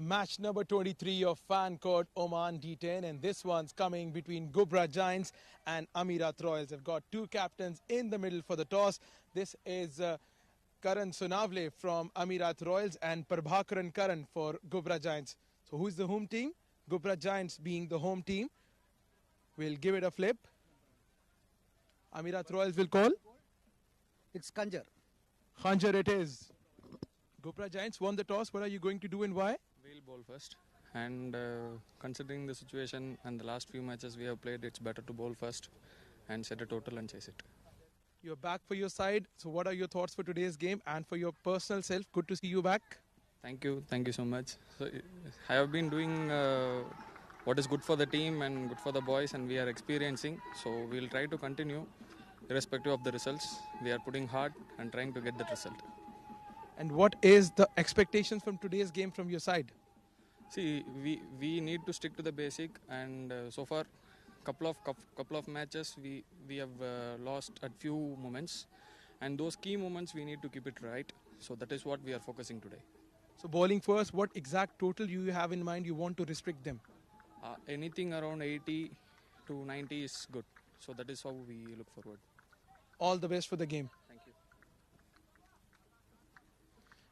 match number 23 of fan code Oman D10, and this one's coming between Ghubrah Giants and Amerat Royals. They've got two captains in the middle for the toss. This is Karan Sonavle from Amerat Royals and Prabhakaran Karan for Ghubrah Giants. So who's the home team? Ghubrah Giants being the home team. We'll give it a flip. Amerat Royals will call. It's Khanjar. Khanjar it is. Ghubrah Giants won the toss. What are you going to do and why? We'll bowl first. And considering the situation and the last few matches we have played, it's better to bowl first and set a total and chase it. You're back for your side. So what are your thoughts for today's game and for your personal self? Good to see you back. Thank you. Thank you so much. So, I have been doing what is good for the team and good for the boys, and we are experiencing. So we'll try to continue irrespective of the results. We are putting hard and trying to get that result. And what is the expectations from today's game from your side? See, we need to stick to the basic, and so far couple of matches we have lost at few moments, and those key moments we need to keep it right. So that is what we are focusing today. So bowling first, what exact total you have in mind you want to restrict them? Anything around 80 to 90 is good. So that is how we look forward. All the best for the game. Thank you.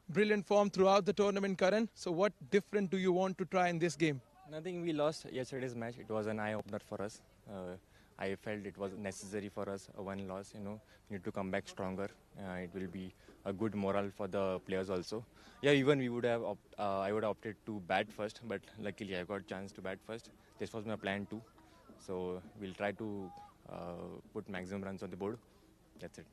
Brilliant form throughout the tournament, Karan. So what different do you want to try in this game? Nothing. We lost yesterday's match. It was an eye-opener for us. I felt it was necessary for us, one loss. We need to come back stronger. It will be a good morale for the players also. Yeah, even we would have, I would have opted to bat first, but luckily I got a chance to bat first. This was my plan too. So we'll try to put maximum runs on the board. That's it.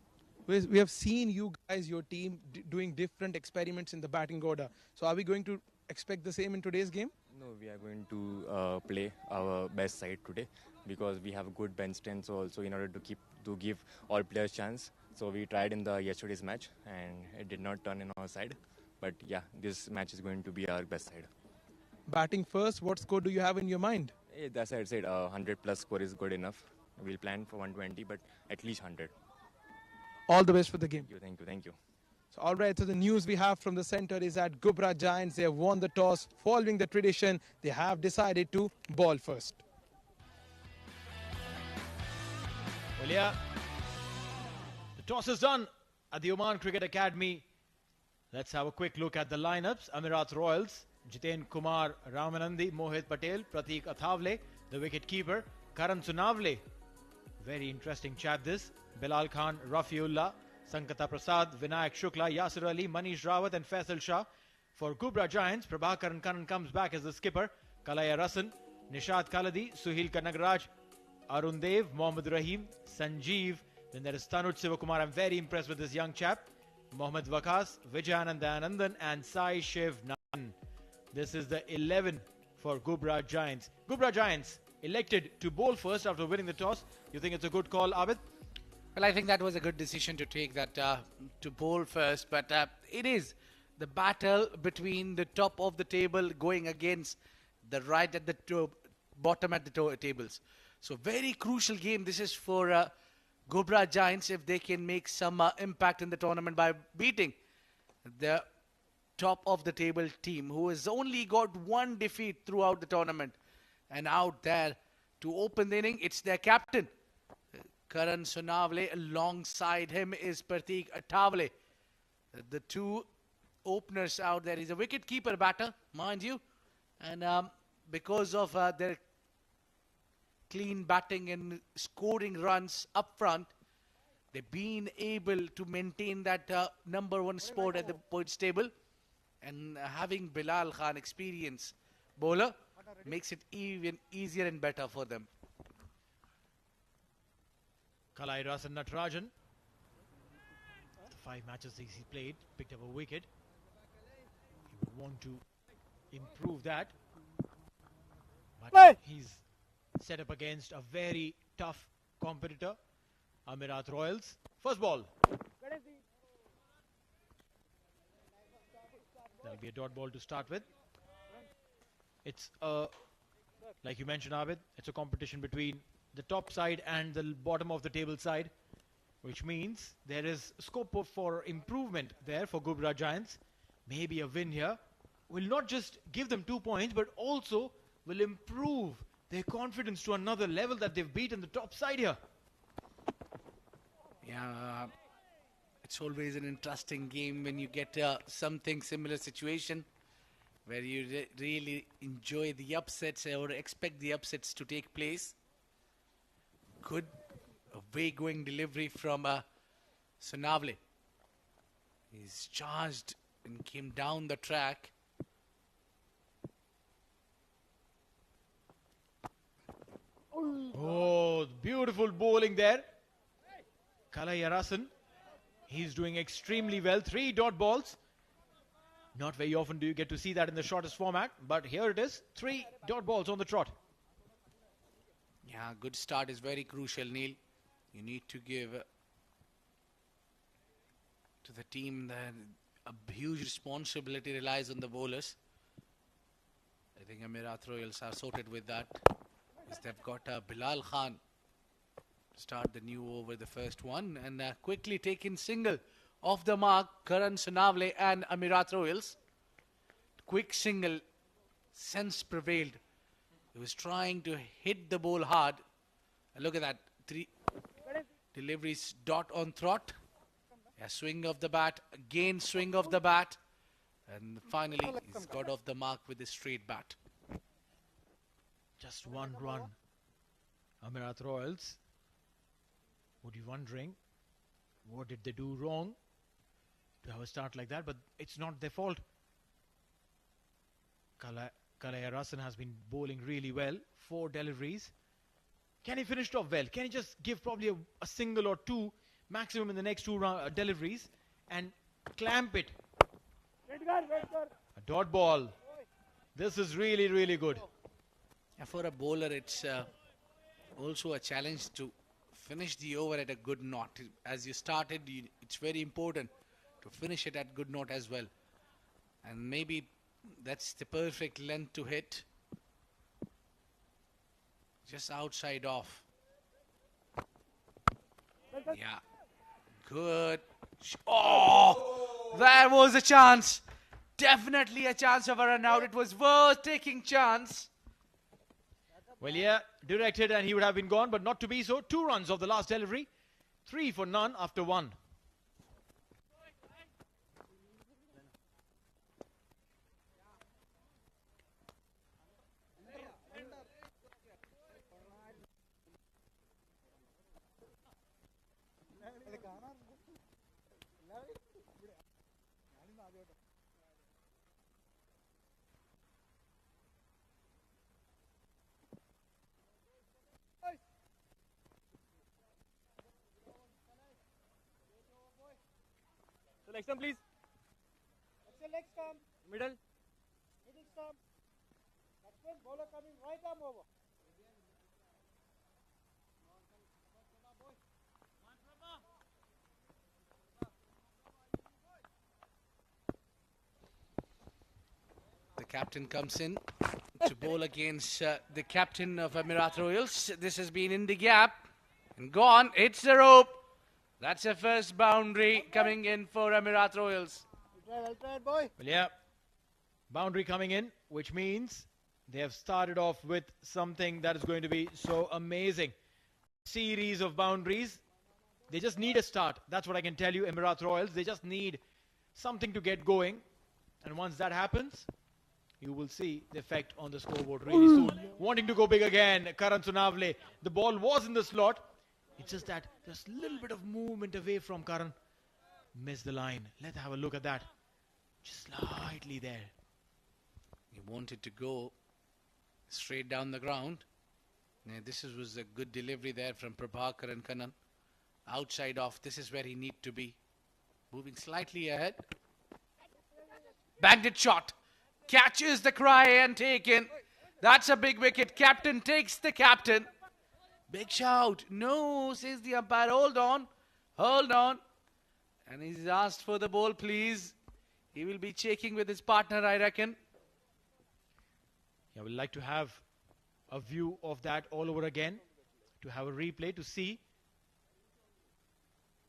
We have seen you guys, your team, doing different experiments in the batting order. So are we going to expect the same in today's game? No, we are going to play our best side today because we have good bench strength. So also in order to give all players chance. So we tried in the yesterday's match and it did not turn in our side. But yeah, this match is going to be our best side. Batting first, what score do you have in your mind? That's I said 100 plus score is good enough. We'll plan for 120, but at least 100. All the best for the game. Thank you, thank you. So, all right, so the news we have from the center is that Ghubrah Giants, they have won the toss. Following the tradition, they have decided to bowl first. Well, yeah, the toss is done at the Oman Cricket Academy. Let's have a quick look at the lineups. Amerat Royals, Jiten Kumar Ramanandi, Mohit Patel, Pratik Athavale, the wicket keeper, Karan Sonavle. Very interesting chap this. Bilal Khan, Rafiullah, Sankata Prasad, Vinayak Shukla, Yasir Ali, Manish Rawat and Faisal Shah. For Ghubrah Giants, Prabhakaran Karan comes back as the skipper. Kalaya Rasan, Nishad Kaladi, Suhil Kanagraj, Arun Dev, Mohammad Rahim, Sanjeev. Then there is Tanuj Sivakumar. I'm very impressed with this young chap. Mohammad Wakas, Vijayanand Dayanandan and Sai Shiv Nan. This is the 11 for Ghubrah Giants. Ghubrah Giants elected to bowl first after winning the toss. You think it's a good call, Abid? Well, I think that was a good decision to take, that to bowl first. But it is the battle between the top of the table going against the right at the bottom at the tables. So very crucial game. This is for Ghubrah Giants if they can make some impact in the tournament by beating the top of the table team who has only got one defeat throughout the tournament. And out there to open the inning, it's their captain, Karan Sonavle. Alongside him is Pratik Athavale. The two openers out there. He's a wicket-keeper batter, mind you. And because of their clean batting and scoring runs up front, they've been able to maintain that #1 spot at the points table. And having Bilal Khan, experience bowler, makes it even easier and better for them. Kalai Rasan Natarajan. The 5 matches he played, picked up a wicket. He would want to improve that. But he's set up against a very tough competitor, Amerat Royals. First ball. That'll be a dot ball to start with. It's like you mentioned, Abid, it's a competition between the top side and the bottom of the table side, which means there is scope for improvement there for Ghubrah Giants. Maybe a win here will not just give them 2 points, but also will improve their confidence to another level that they've beaten the top side here. Yeah, it's always an interesting game when you get something similar situation where you really enjoy the upsets or expect the upsets to take place. Good away-going delivery from Sonavle. He's charged and came down the track. Oh, beautiful bowling there. Kalayarasan, he's doing extremely well. 3 dot balls. Not very often do you get to see that in the shortest format, but here it is. 3 dot balls on the trot. Yeah, good start is very crucial, Neil. You need to give to the team that a huge responsibility relies on the bowlers. I think Amerat Royals are sorted with that. As they've got Bilal Khan to start the new over, the first one, and quickly taking single off the mark, Karan Sonavle and Amerat Royals. Quick single, sense prevailed. He was trying to hit the ball hard. And look at that, 3 deliveries, dot on trot. A swing of the bat, again swing of the bat. And finally, he's got off the mark with a straight bat. Just 1 run. Amerat Royals would be wondering, what did they do wrong to have a start like that? But it's not their fault. Kalayarasan has been bowling really well. 4 deliveries. Can he finish it off well? Can he just give probably a single or 2 maximum in the next 2 deliveries and clamp it? A dot ball. This is really, really good. And for a bowler, it's also a challenge to finish the over at a good knot. As you started, it's very important to finish it at good knot as well. And maybe that's the perfect length to hit. Just outside off. Yeah. Good. Oh! There was a chance. Definitely a chance of a run out. It was worth taking chance. Well, yeah, directed and he would have been gone, but not to be so. 2 runs of the last delivery. 3 for none after 1. Leg stump, please. That's a leg stump. Middle. Middle stump. That's when bowler coming right arm over. The captain comes in to bowl against the captain of Amerat Royals. This has been in the gap and gone. It's the rope. That's a first boundary coming in for Amerat Royals. Well tried, boy. Well, yeah, boundary coming in, which means they have started off with something that is going to be so amazing. Series of boundaries. They just need a start. That's what I can tell you, Amerat Royals. They just need something to get going. And once that happens, you will see the effect on the scoreboard really soon. Wanting to go big again, Karan Sonavle. The ball was in the slot. It's just that there's a little bit of movement away from Karan. Missed the line. Let's have a look at that. Just slightly there. He wanted to go straight down the ground. Yeah, this was a good delivery there from Prabhakar and Kannan. Outside off, this is where he need to be. Moving slightly ahead. Banked it shot. Catches the cry and taken. That's a big wicket. Captain takes the captain. Big shout. No, says the umpire. Hold on. Hold on. And he's asked for the ball, please. He will be checking with his partner, I reckon. Yeah, we'd like to have a view of that all over again. To have a replay to see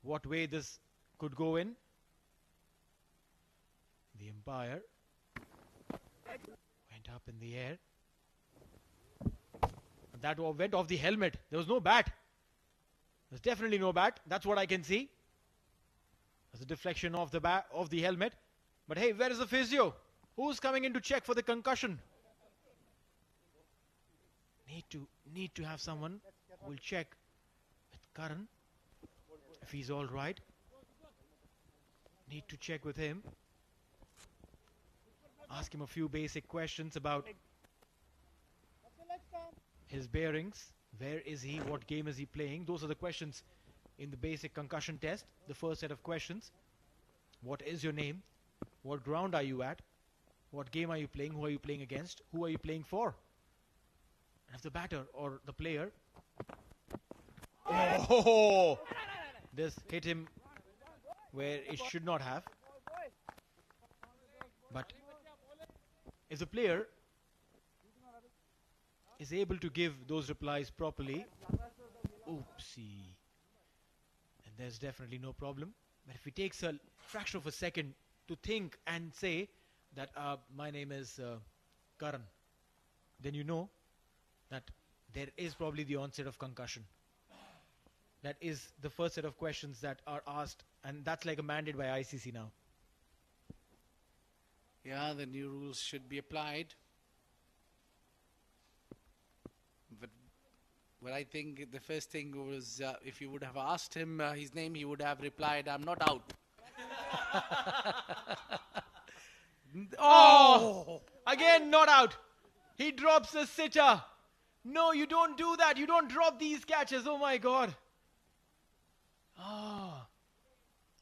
what way this could go in. The umpire Went up in the air. That went off the helmet. There was no bat. There's definitely no bat. That's what I can see. There's a deflection of the helmet. But hey, where is the physio? Who's coming in to check for the concussion? Need to have someone who will check with Karan if he's all right. Need to check with him. Ask him a few basic questions about his bearings. Where is he? What game is he playing? Those are the questions in the basic concussion test. The first set of questions. What is your name? What ground are you at? What game are you playing? Who are you playing against? Who are you playing for? And if the batter or the player... Oh! This hit him where it should not have. But if the player is able to give those replies properly, oopsie, and there's definitely no problem. But if he takes a fraction of a second to think and say that my name is Karan, then you know that there is probably the onset of concussion. That is the first set of questions that are asked, and that's like a mandate by ICC now. Yeah, the new rules should be applied. But I think the first thing was if you would have asked him his name, he would have replied, "I'm not out." Oh! Again, not out. He drops a sitter. No, you don't do that. You don't drop these catches. Oh my God.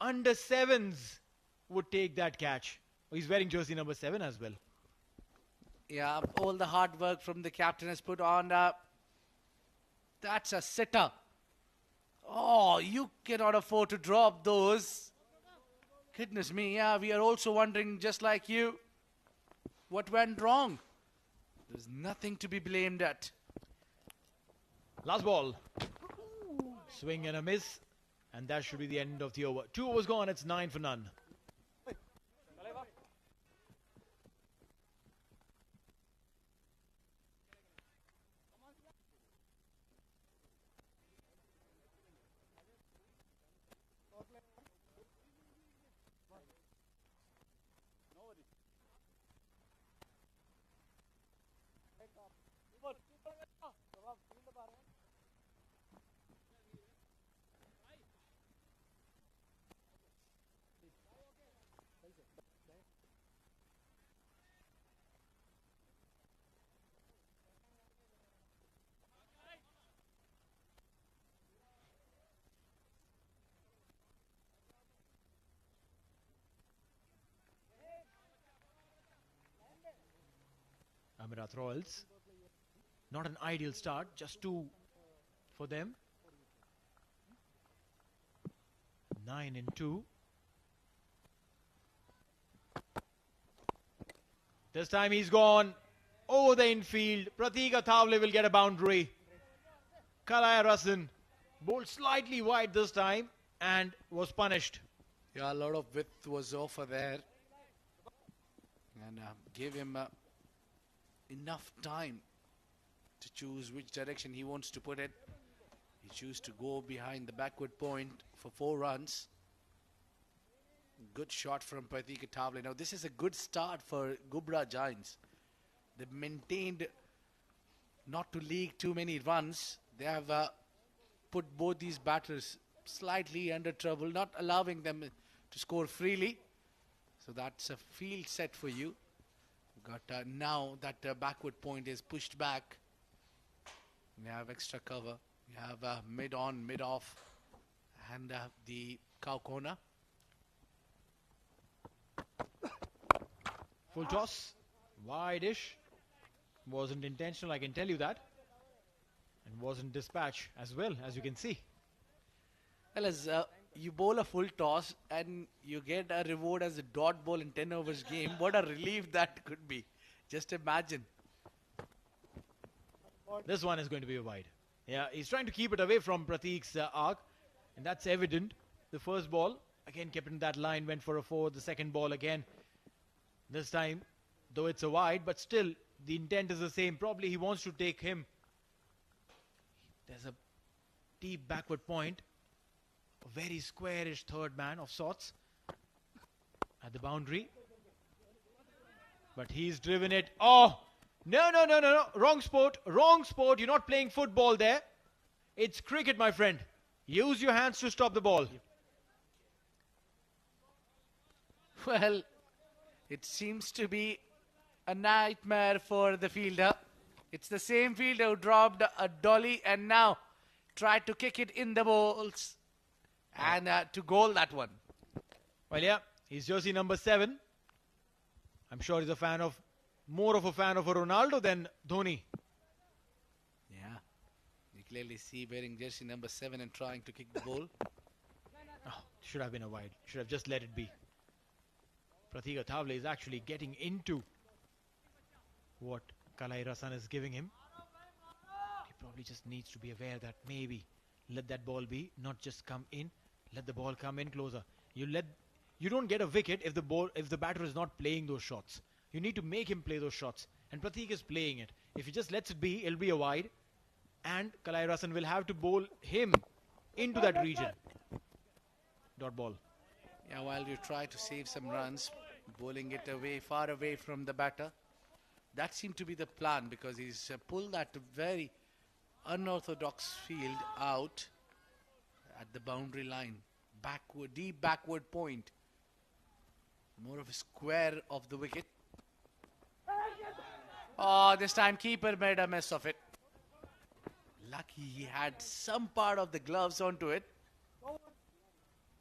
Under sevens would take that catch. Oh, he's wearing jersey number 7 as well. Yeah, all the hard work from the captain has put on. That's a sitter. Oh, you cannot afford to drop those. Goodness me, yeah, we are also wondering, just like you, what went wrong. There's nothing to be blamed at. Last ball. Swing and a miss. And that should be the end of the over. 2 overs gone, it's 9 for none. Amerat Royals. Not an ideal start, just 2 for them. 9 and 2. This time he's gone over the infield. Pratika Thavle will get a boundary. Kalaya Rasan bowled slightly wide this time and was punished. Yeah, a lot of width was over there. And gave him enough time to choose which direction he wants to put it. He chose to go behind the backward point for 4 runs. Good shot from Pratika Thavle. Now this is a good start for Ghubrah Giants. They've maintained not to leak too many runs. They have put both these batters slightly under trouble, not allowing them to score freely. So that's a field set for you. Got now that backward point is pushed back. We have extra cover. We have mid on, mid off, and the cow corner. Full toss, wide-ish. Wasn't intentional, I can tell you that. And wasn't dispatch as well, as you can see. Well, as you bowl a full toss and you get a reward as a dot ball in 10 overs game, what a relief that could be. Just imagine. This one is going to be a wide. Yeah, he's trying to keep it away from Pratik's arc, and that's evident. The first ball, again kept in that line, went for a 4. The second ball again. This time, though it's a wide, but still the intent is the same. Probably he wants to take him. There's a deep backward point. A very squarish third man of sorts at the boundary. But he's driven it. Oh! No, no, no, no, no. Wrong sport. Wrong sport. You're not playing football there. It's cricket, my friend. Use your hands to stop the ball. Well, it seems to be a nightmare for the fielder. It's the same fielder who dropped a dolly and now tried to kick it in the balls and to goal that one. Well, yeah, he's jersey number 7. I'm sure he's more of a fan of a Ronaldo than Dhoni. Yeah, you clearly see wearing jersey number 7 and trying to kick the ball. Oh, should have been a wide. Should have just let it be. Pratik Thavle is actually getting into what Kalai Rasan is giving him. He probably just needs to be aware that maybe let that ball be, not just come in. Let the ball come in closer. You don't get a wicket if the batter is not playing those shots. You need to make him play those shots. And Pratik is playing it. If he just lets it be, it'll be a wide. And Kalai Rasan will have to bowl him into that region. Dot ball. Yeah, while you try to save some runs, bowling it away, far away from the batter. That seemed to be the plan because he's pulled that very unorthodox field out at the boundary line. Backward, deep backward point. More of a square of the wicket. Oh, this time keeper made a mess of it. Lucky he had some part of the gloves onto it.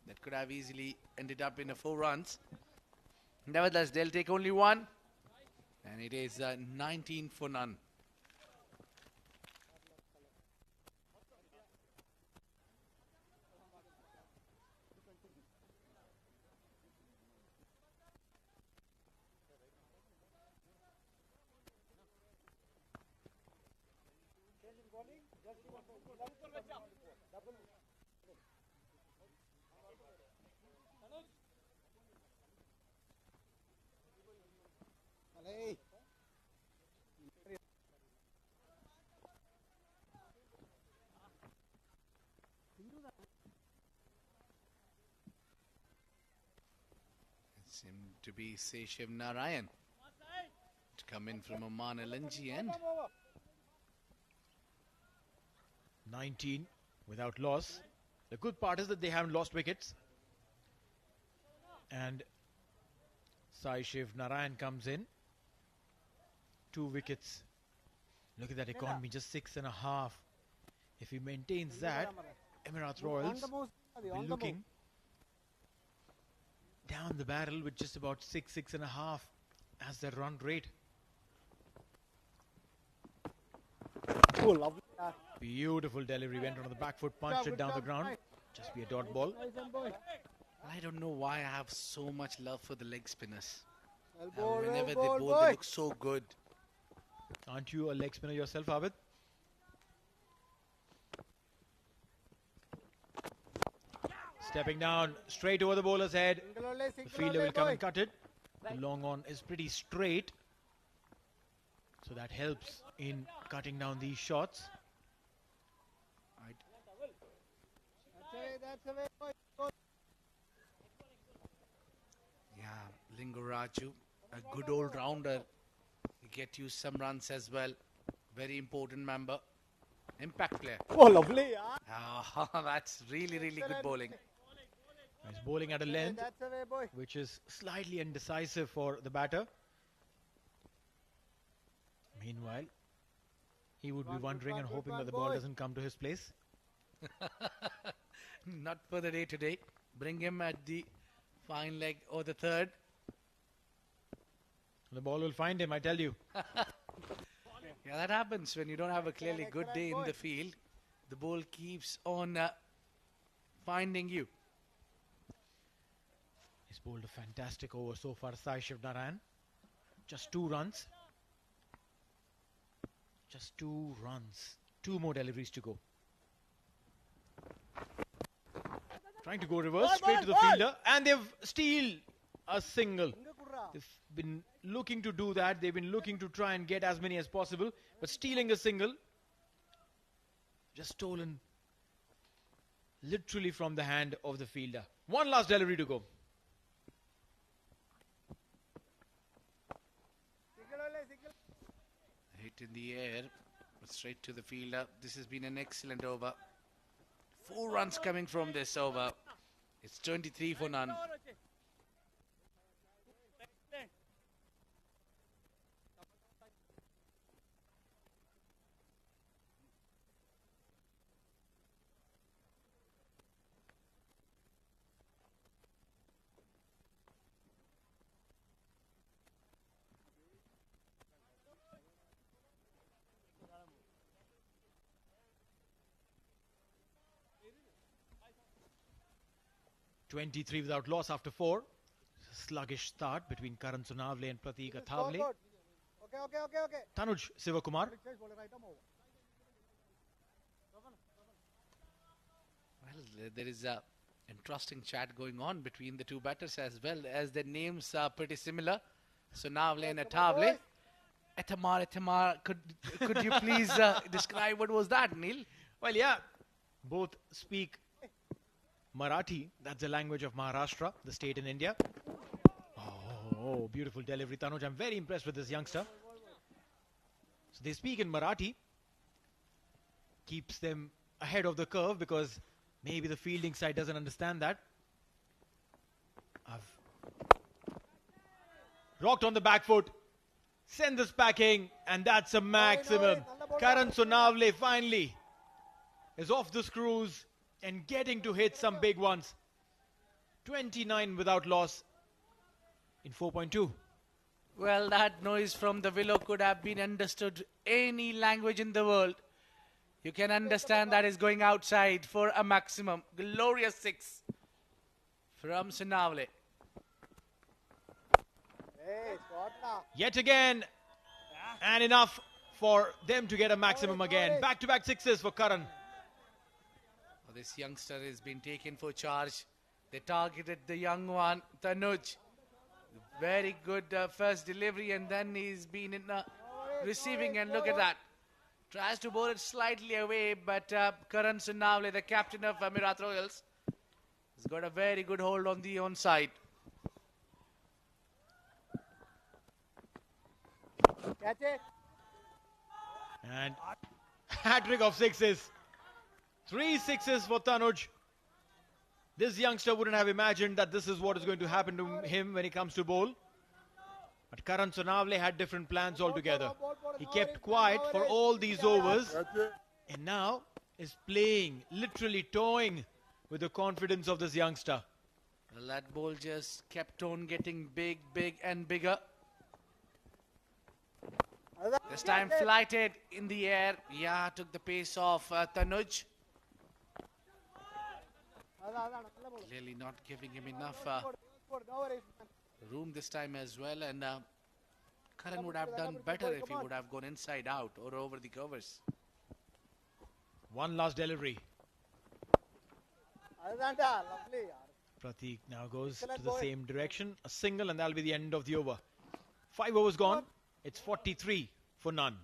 That could have easily ended up in a 4 runs. Nevertheless, they'll take only 1. And it is 19 for none. Seemed to be Seshiv Narayan to come in from Oman LNG end. 19 without loss. The good part is that they haven't lost wickets. And Sai Shiv Narayan comes in. 2 wickets. Look at that economy, just 6.5. If he maintains that, Amerat Royals will be looking down the barrel with just about 6.5 as their run rate. Oh, lovely. Beautiful delivery, went on the back foot, punched it down the ground. Just be a dot ball. I don't know why I have so much love for the leg spinners. Elbow, Whenever they elbow, bowl, they look so good. Aren't you a leg spinner yourself, Abid? Stepping down, straight over the bowler's head. The fielder will come and cut it. The long on is pretty straight, so that helps in cutting down these shots. That's away, boy. Yeah, Linguraju, a good old rounder. He get you some runs as well. Very important member. Impact player. Oh, lovely. Ah, that's really, really good bowling. He's bowling at a length, That's away, boy. which is slightly indecisive for the batter. Meanwhile, he would be wondering and hoping that the ball doesn't come to his place. Not for the day today. Bring him at the fine leg or the third. The ball will find him, I tell you. Yeah, that happens when you don't have a clearly good day in the field. The ball keeps on finding you. He's bowled a fantastic over so far, Sai Shiv Narayan. Just 2 runs. Just 2 runs. 2 more deliveries to go. Trying to go reverse, straight to the fielder. And they've steal a single. They've been looking to do that. They've been looking to try and get as many as possible. But stealing a single, just stolen literally from the hand of the fielder. One last delivery to go. Hit in the air, straight to the fielder. This has been an excellent over. 4 runs coming from this over. It's 23 for none. .23 without loss after 4. Sluggish start between Karan Sonavle and Pratik Athavale. Okay. Tanuj Sivakumar. Well, there is a interesting chat going on between the two batters as well, as their names are pretty similar. Sonavle and Athavale. Etamar, could you please describe what was that, Neil? Well, yeah, both speak Marathi. That's the language of Maharashtra, the state in India. Oh, beautiful delivery, Tanuj. I'm very impressed with this youngster. So they speak in Marathi. Keeps them ahead of the curve because maybe the fielding side doesn't understand that. I've rocked on the back foot. Send this packing, and that's a maximum. Karan Sonavle finally is off the screws and getting to hit some big ones. 29 without loss in 4.2. Well, that noise from the willow could have been understood any language in the world. You can understand that is going outside for a maximum. Glorious 6 from Sonavle. Yet again, and enough for them to get a maximum again. Back-to-back 6s for Karan. This youngster has been taken for charge. They targeted the young one, Tanuj. Very good first delivery, and then he's been in receiving, and look at that. Tries to bowl it slightly away, but Karan Sonavle, the captain of Amerat Royals, has got a very good hold on the onside. Catch it. And hat-trick of 6s. 3 6s for Tanuj. This youngster wouldn't have imagined that this is what is going to happen to him when he comes to bowl. But Karan Sonavle had different plans altogether. He kept quiet for all these overs and now is playing, literally toying with the confidence of this youngster. Well, that ball just kept on getting big and bigger. This time flighted in the air. Yeah, took the pace off Tanuj. Clearly not giving him enough room this time as well, and Karan would have done better if he would have gone inside out or over the covers. One last delivery. Pratik now goes to the same direction. A single, and that'll be the end of the over. 5 overs gone. It's 43 for none.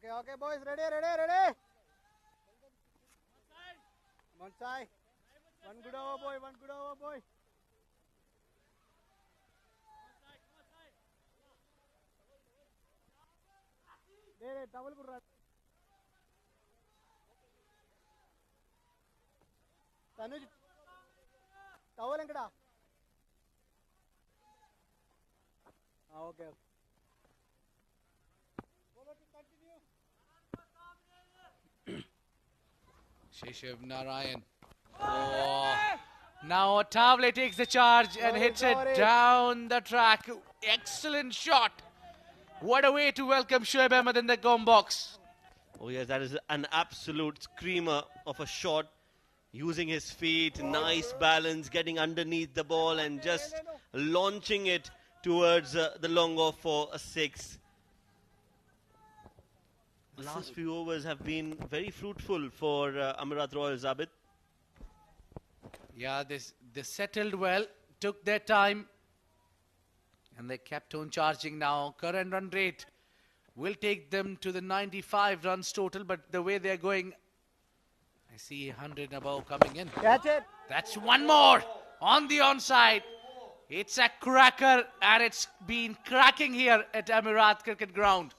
Okay, boys, ready. One side. One good over, boy. Towel Ghubrah. Tanuj, towel enkada? Okay. Sheshav Narayan. Oh. Now Athavale takes the charge and hits it down the track. Excellent shot. What a way to welcome Shoaib Ahmed in the gong box. Oh yes, that is an absolute screamer of a shot. Using his feet, nice balance, getting underneath the ball and just launching it towards the long off for a 6. Last few overs have been very fruitful for Amerat Royals, Abid. Yeah, they settled well, took their time, and they kept on charging now. Current run rate will take them to the 95 runs total, but the way they're going, I see 100 above coming in. Catch it. That's one more on the onside. It's a cracker, and it's been cracking here at Amerat Cricket Ground.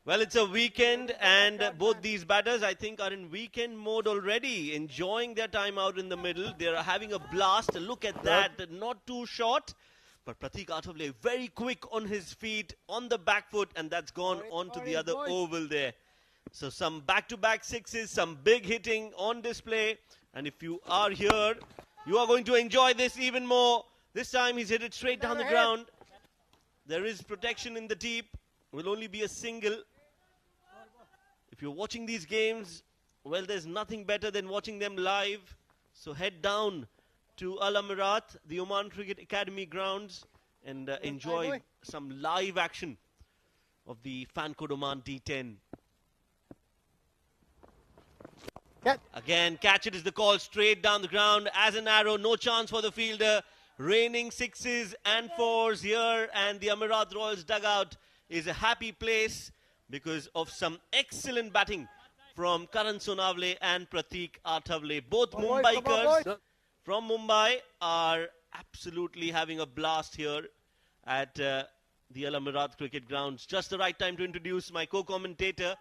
Well, it's a weekend, and both these batters, I think, are in weekend mode already, enjoying their time out in the middle. They're having a blast. Look at that, not too short. But Pratik Athavale very quick on his feet, on the back foot, and that's gone on to the other oval there. So some back-to-back 6s, some big hitting on display. And if you are here, you are going to enjoy this even more. This time he's hit it straight down the ground. There is protection in the deep. Will only be a single. If you're watching these games, well, there's nothing better than watching them live. So head down to Al Amerat, the Oman Cricket Academy grounds, and enjoy some live action of the fan code Oman D10. Again, catch it is the call, straight down the ground as an arrow. No chance for the fielder. Raining 6s and 4s here, and the Amerat Royals dugout is a happy place because of some excellent batting from Karan Sonavale and Pratik Athavale. Both Mumbaikars from Mumbai are absolutely having a blast here at the Al Amerat Cricket Grounds. Just the right time to introduce my co-commentator.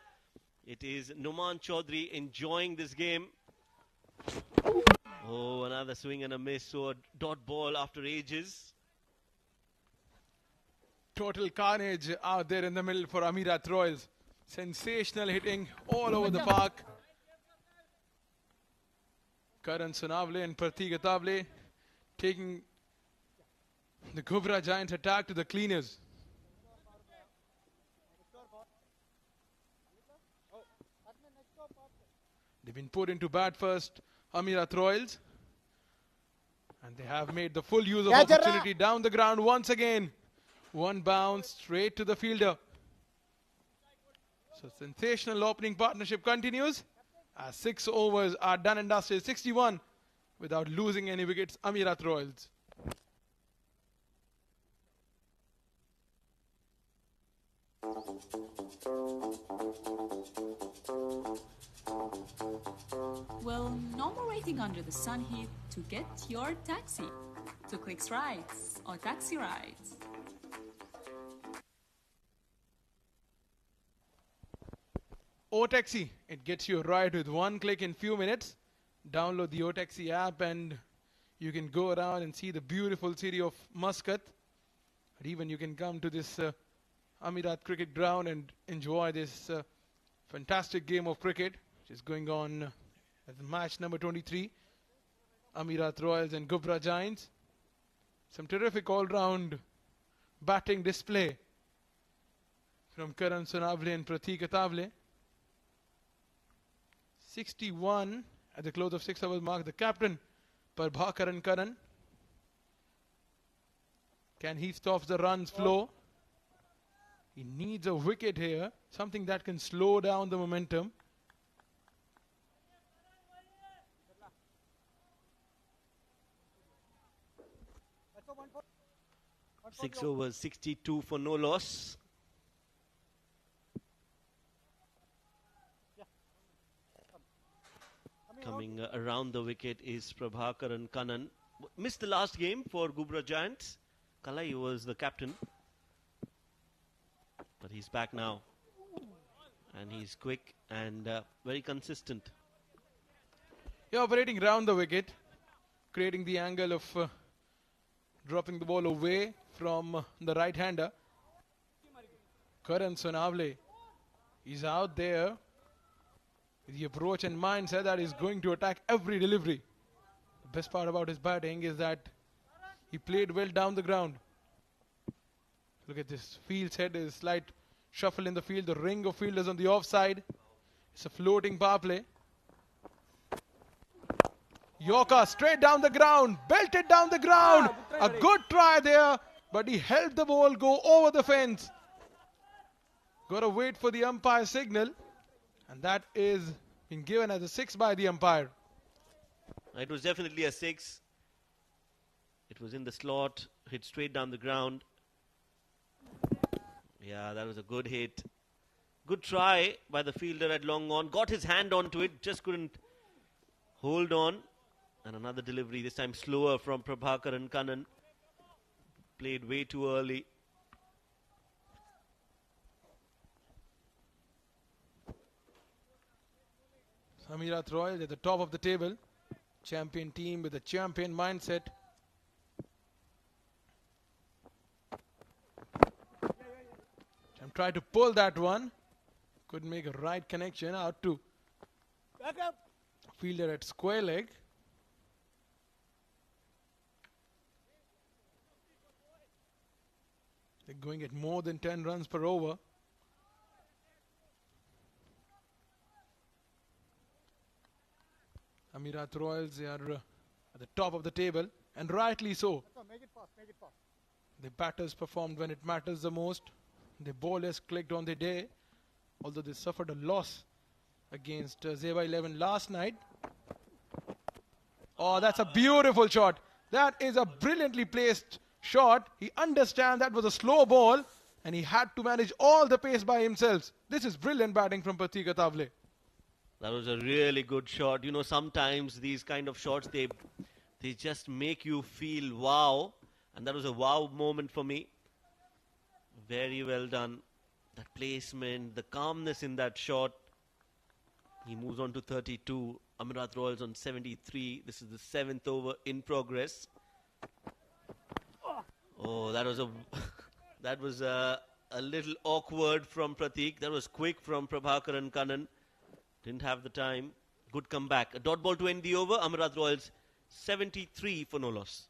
It is Numan Chaudhary enjoying this game. Oh, another swing and a miss. So a dot ball after ages. Total carnage out there in the middle for Amerat Royals. Sensational hitting all over the park. Karan Sonavale and Pratik Athavale taking the Ghubrah Giants attack to the cleaners. They've been put into bat first, Amerat Royals. And they have made the full use of opportunity down the ground once again. One bounce straight to the fielder. So sensational opening partnership continues as 6 overs are done and dusted. 61 without losing any wickets, Amerat Royals. Well, no more waiting under the sun here to get your taxi to Clicks Rides or Taxi Rides. O-Taxi, it gets you a ride with one click in few minutes. Download the O-Taxi app and you can go around and see the beautiful city of Muscat. Or even you can come to this Amerat Cricket Ground and enjoy this fantastic game of cricket, which is going on as match number 23. Amerat Royals and Ghubrah Giants. Some terrific all-round batting display from Karan Sonavale and Pratik Athavale. 61 at the close of 6 hours mark. The captain, Prabhakaran Karan. Can he stop the runs flow? He needs a wicket here, something that can slow down the momentum. Six overs, 62 for no loss. Coming around the wicket is Prabhakaran Kanan. Missed the last game for Ghubrah Giants. Kalai was the captain. But he's back now. And he's quick and very consistent. You're operating around the wicket, creating the angle of dropping the ball away from the right-hander. Karan Sonavale is out there with the approach and mindset that is going to attack every delivery. The best part about his batting is that he played well down the ground. Look at this. Field's head is slight shuffle in the field. The ring of fielders on the offside. It's a floating power play. Yorker straight down the ground. Belted down the ground. A good try there. But he helped the ball go over the fence. Got to wait for the umpire signal. And that is been given as a 6 by the umpire. It was definitely a 6. It was in the slot. Hit straight down the ground. Yeah, that was a good hit. Good try by the fielder at long on. Got his hand onto it. Just couldn't hold on. And another delivery. This time slower from Prabhakaran Kannan. Played way too early. Amerat Royals at the top of the table. Champion team with a champion mindset. I'm trying to pull that one. Couldn't make a right connection. Out to fielder at square leg. They're going at more than 10 runs per over. Amerat Royals, they are at the top of the table, and rightly so. Make it fast, make it fast. The batters performed when it matters the most. The bowlers clicked on the day, although they suffered a loss against Zeba 11 last night. Oh, that's a beautiful shot. That is a brilliantly placed shot. He understands that was a slow ball, and he had to manage all the pace by himself. This is brilliant batting from Pratik Atavale. That was a really good shot. You know, sometimes these kind of shots, they just make you feel wow. And that was a wow moment for me. Very well done. That placement, the calmness in that shot. He moves on to 32. Amerat Royals on 73. This is the 7th over in progress. Oh, that was a little awkward from Pratik. That was quick from Prabhakaran Kannan. Didn't have the time. Good comeback. A dot ball to end the over. Amerat Royals 73 for no loss.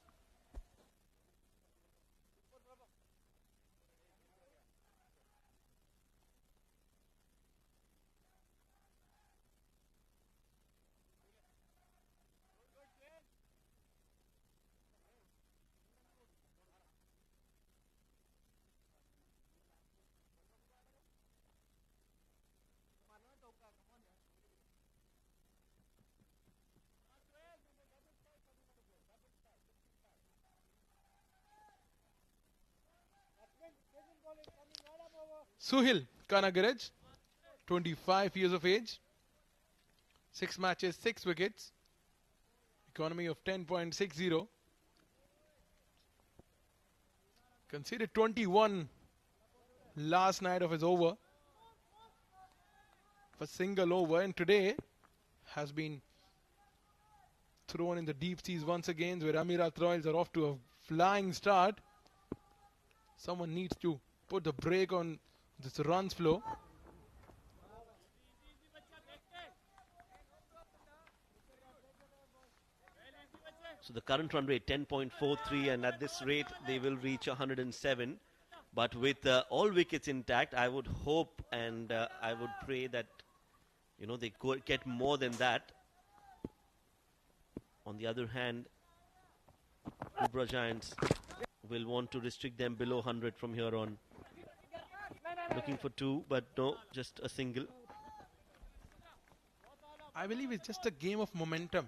Suhil Kanagaraj, 25 years of age. 6 matches, 6 wickets. Economy of 10.60. Conceded 21 last night of his over. For single over, and today has been thrown in the deep seas once again, where Amerat Royals are off to a flying start. Someone needs to put the brake on this runs flow. So the current run rate 10.43, and at this rate they will reach 107. But with all wickets intact, I would hope and I would pray that they could get more than that. On the other hand, Ghubrah Giants will want to restrict them below 100 from here on. Looking for 2, but no, just a single. I believe it's just a game of momentum.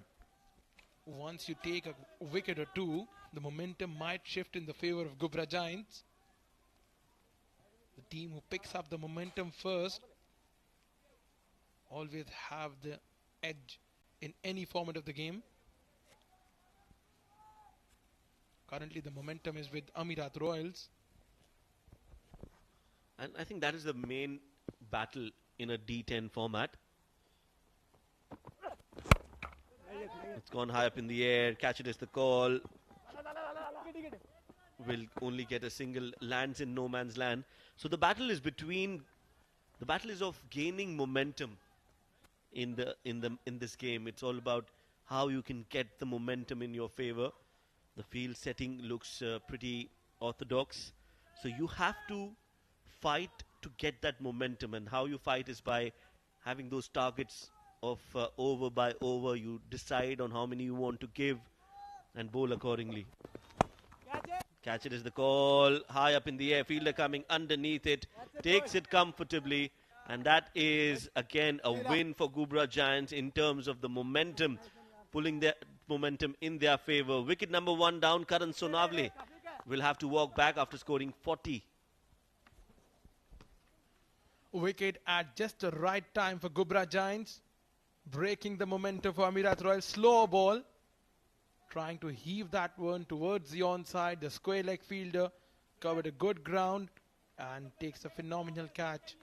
Once you take a wicket or 2, the momentum might shift in the favor of Ghubrah Giants. The team who picks up the momentum first always have the edge in any format of the game. Currently the momentum is with Amerat Royals. And I think that is the main battle in a D10 format. It's gone high up in the air. Catch it is the call. Will only get a single. Lands in no man's land. So the battle is of gaining momentum in this game. It's all about how you can get the momentum in your favor. The field setting looks pretty orthodox. So you have to fight to get that momentum, and how you fight is by having those targets of over by over. You decide on how many you want to give and bowl accordingly. Catch it is the call. High up in the air. Fielder coming underneath it. Takes it comfortably. And that is, again, a win for Ghubrah Giants in terms of the momentum. Pulling their momentum in their favour. Wicket number 1 down. Karan Sonavle will have to walk back after scoring 40. Wicket at just the right time for Ghubrah Giants. Breaking the momentum for Amerat Royal. Slow ball. Trying to heave that one towards the onside. The square leg fielder covered a good ground and takes a phenomenal catch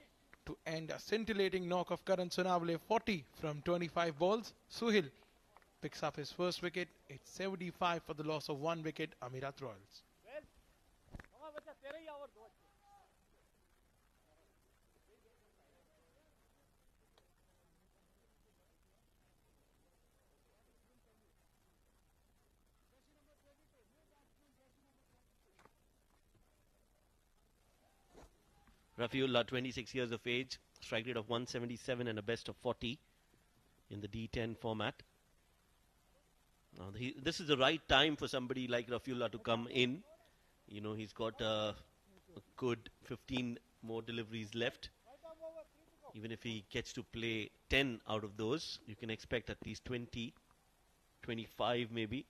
to end a scintillating knock of Karan Sonavle. 40 from 25 balls. Suhil picks up his first wicket. It's 75 for the loss of 1 wicket. Amerat Royals. Rafiullah, 26 years of age, strike rate of 177 and a best of 40 in the D10 format. Now this is the right time for somebody like Rafiullah to come in. You know, he's got a good 15 more deliveries left. Even if he gets to play 10 out of those, you can expect at least 20, 25 maybe.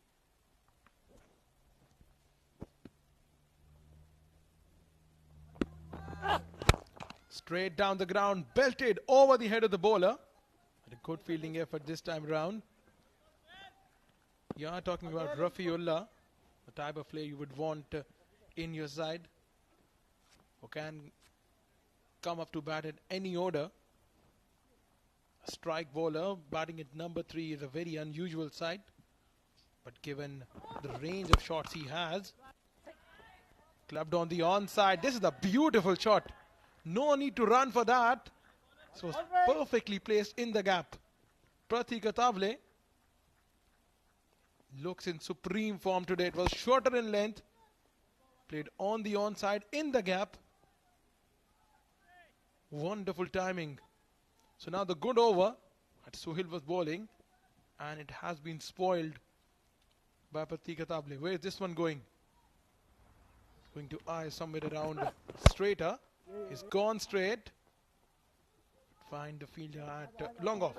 Straight down the ground, belted over the head of the bowler. A good fielding effort this time around. You are talking about Rafiullah, the type of player you would want in your side, who can come up to bat at any order. A strike bowler, batting at number 3 is a very unusual sight. But given the range of shots he has, clubbed on the onside. This is a beautiful shot. No need to run for that. So perfectly placed in the gap. Pratik Atavale looks in supreme form today. It was shorter in length. Played on the onside in the gap. Wonderful timing. So now the good over that Suhil was bowling, and it has been spoiled by Pratik Atavale. Where is this one going? It's going to eye somewhere around straighter. He's gone straight. Find the fielder at long off.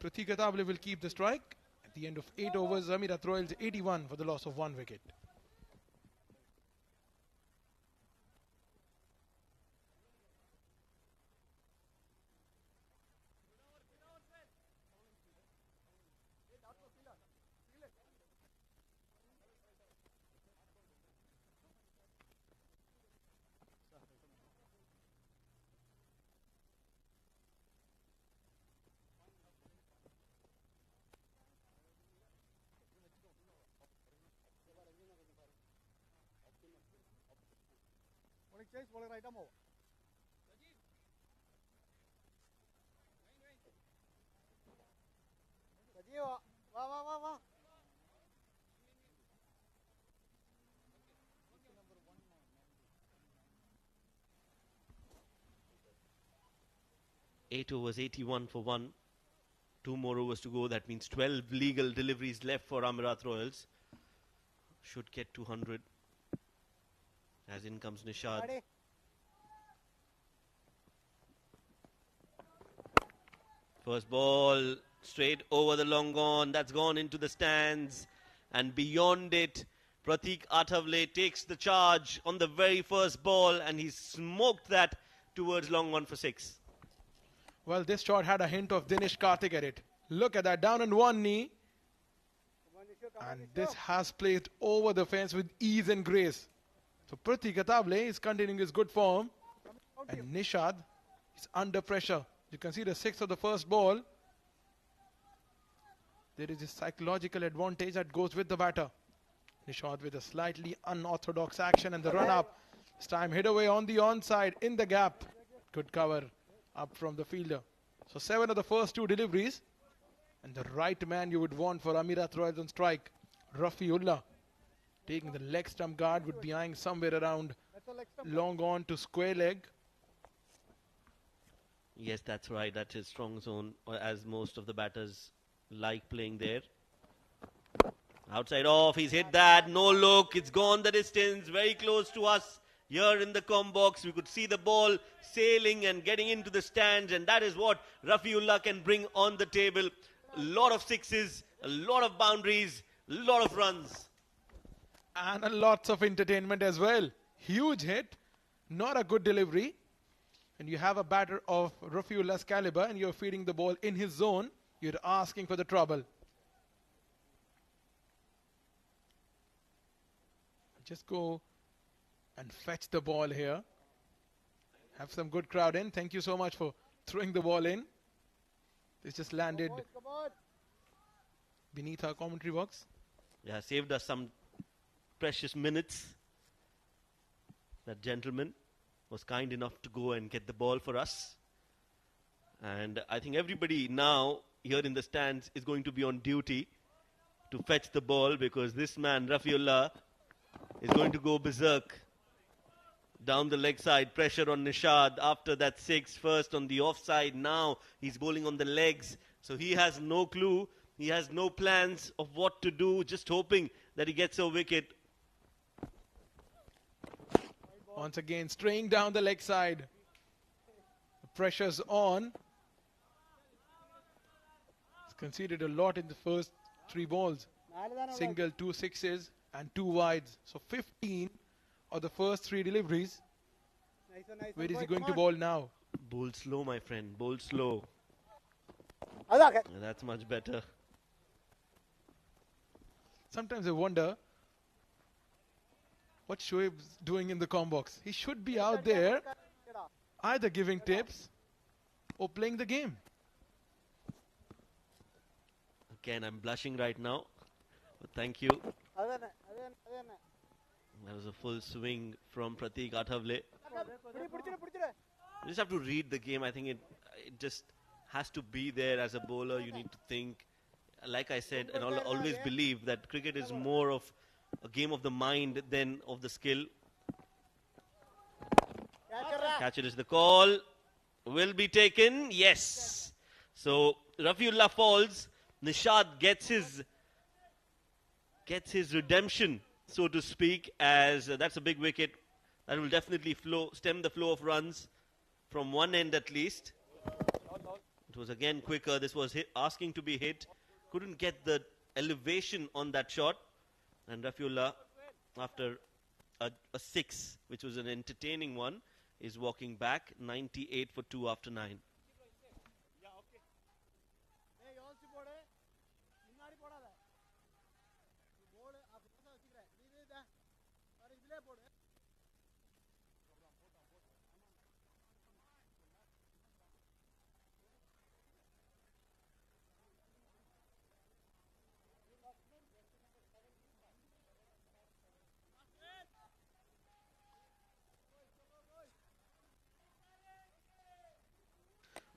Pratik Atavale will keep the strike. At the end of 8 overs, Amerat Royals 81 for the loss of 1 wicket. Change bowler item over. Sajeev, wah. 8 overs, 81 for 1. 2 more overs to go. That means 12 legal deliveries left for Amerat Royals. Should get 200. As in comes Nishad. Ready? First ball straight over the long on. That's gone into the stands. And beyond it, Pratik Atavale takes the charge on the very first ball, and he smoked that towards long on for 6. Well, this shot had a hint of Dinesh Karthik at it. Look at that, down on one knee. And this has placed over the fence with ease and grace. So Pratik Atavale is continuing his good form. And Nishad is under pressure. You can see the 6th of the first ball. There is a psychological advantage that goes with the batter. Nishad with a slightly unorthodox action, and the run up. This time hit away on the onside in the gap. Good cover up from the fielder. So 7 of the first 2 deliveries. And the right man you would want for Amerat Royals on strike, Rafiullah. taking the leg stump guard, would be eyeing somewhere around long on to square leg. Yes, that's right. That's his strong zone, as most of the batters like playing there. Outside off, he's hit that. No look. It's gone the distance. Very close to us here in the com box. We could see the ball sailing and getting into the stands, and that is what Rafiullah can bring on the table. A lot of sixes, a lot of boundaries, a lot of runs. And a lots of entertainment as well. Huge hit, not a good delivery. And you have a batter of Rafiullah's caliber and you're feeding the ball in his zone, you're asking for the trouble. Just go and fetch the ball here. Have some good crowd in. Thank you so much for throwing the ball in. This just landed beneath our commentary box. Yeah, saved us some precious minutes. That gentleman was kind enough to go and get the ball for us. And I think everybody now here in the stands is going to be on duty to fetch the ball, because this man, Rafiullah, is going to go berserk down the leg side. Pressure on Nishad after that six. First on the offside. Now he's bowling on the legs. So he has no clue. He has no plans of what to do. Just hoping that he gets a wicket. Once again, straying down the leg side. The pressure's on. He's conceded a lot in the first 3 balls. Single, 2 sixes and 2 wides. So 15 of the first 3 deliveries. Where is he going to bowl now? Bowl slow, my friend. Bowl slow. That's much better. Sometimes I wonder what Shoaib's doing in the com box. He should be out there either giving tips or playing the game. Again, I'm blushing right now. But thank you. That was a full swing from Pratik Athavale. You just have to read the game. I think it just has to be there as a bowler. You need to think. Like I said, and I'll always believe that cricket is more of a game of the mind than of the skill. Catch it is the call. Will be taken. Yes. So Rafiullah falls. Nishad gets his redemption, so to speak, as that's a big wicket. That will definitely stem the flow of runs from one end at least. It was again quicker. This was asking to be hit. Couldn't get the elevation on that shot. And Rafiullah, after a 6, which was an entertaining one, is walking back. 98 for 2 after 9.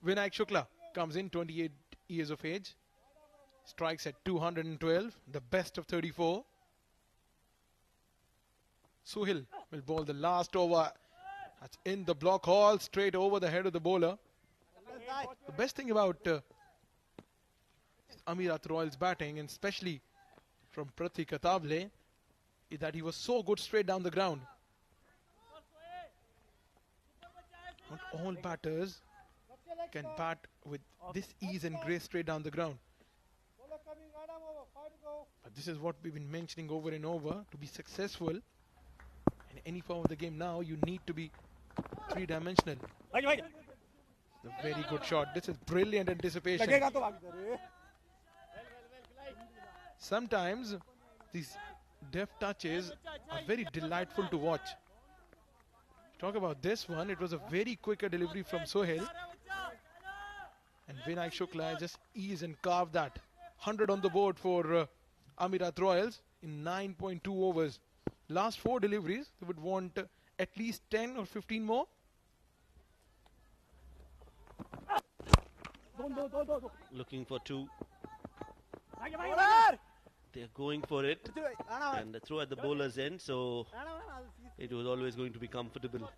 Vinayak Shukla comes in, 28 years of age. Strikes at 212, the best of 34. Suhil will bowl the last over. That's in the block hall, straight over the head of the bowler. The best thing about Amerat Royal's batting, and especially from Pratik Athavale, is that he was so good straight down the ground. Not all batters can bat with this ease and grace straight down the ground. But this is what we've been mentioning over and over. To be successful in any form of the game now, you need to be 3-dimensional. A very good shot. This is brilliant anticipation. Sometimes these deft touches are very delightful to watch. Talk about this one. It was a very quicker delivery from Sohail. And Vinayak Shukla just ease and carve that. 100 on the board for Amerat Royals in 9.2 overs. Last 4 deliveries, they would want at least 10 or 15 more. Looking for 2. they're going for it and throw at the bowler's end, so it was always going to be comfortable.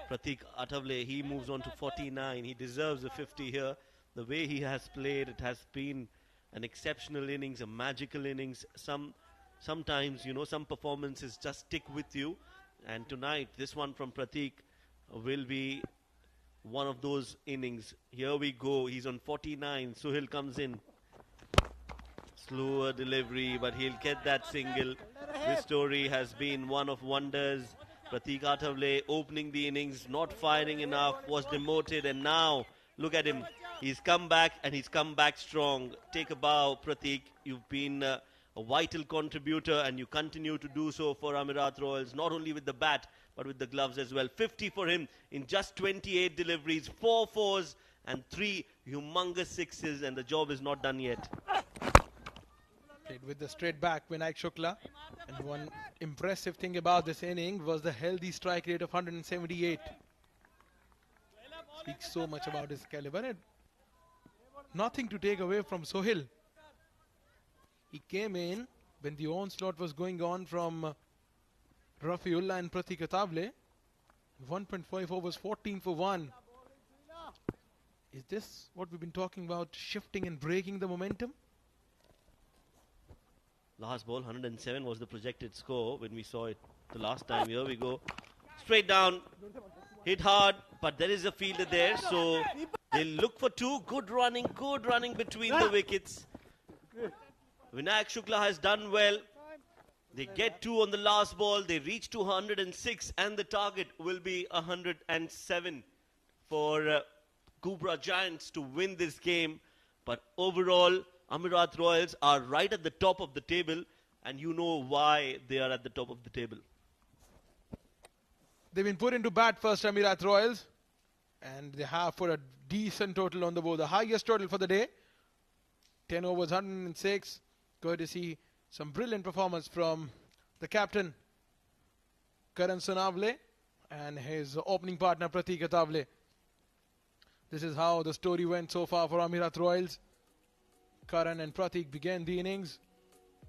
Pratik Athavale, he moves on to 49. He deserves a 50 here. The way he has played, it has been an exceptional innings, a magical innings. Sometimes, some performances just stick with you. And tonight, this one from Pratik will be one of those innings. Here we go. He's on 49. Suhail comes in. Slower delivery, but he'll get that single. This story has been one of wonders. Pratik Athavale opening the innings, not firing enough, was demoted, and now look at him. He's come back, and he's come back strong. Take a bow, Pratik. You've been a vital contributor, and you continue to do so for Amerat Royals, not only with the bat, but with the gloves as well. 50 for him in just 28 deliveries, 4 fours and 3 humongous sixes, and the job is not done yet. Played with the straight back, Vinayak Shukla. And one impressive thing about this inning was the healthy strike rate of 178. Speaks so much about his caliber. And nothing to take away from Sohail. He came in when the onslaught was going on from Rafiullah and Pratik Athavale. 1.5 overs, 14 for 1. Is this what we've been talking about, shifting and breaking the momentum? Last ball, 107 was the projected score when we saw it the last time. Here we go. Straight down. Hit hard, but there is a fielder there, so they'll look for 2. Good running between the wickets. Vinayak Shukla has done well. They get 2 on the last ball. They reach to 106, and the target will be 107 for Ghubrah Giants to win this game. But overall, Amerat Royals are right at the top of the table, and you know why they are at the top of the table. They've been put into bat first, Amerat Royals, and they have put a decent total on the board, the highest total for the day. 10 overs, 106, courtesy some brilliant performance from the captain, Karan Sonavale, and his opening partner, Pratik Athavale. This is how the story went so far for Amerat Royals. Karan and Pratik began the innings.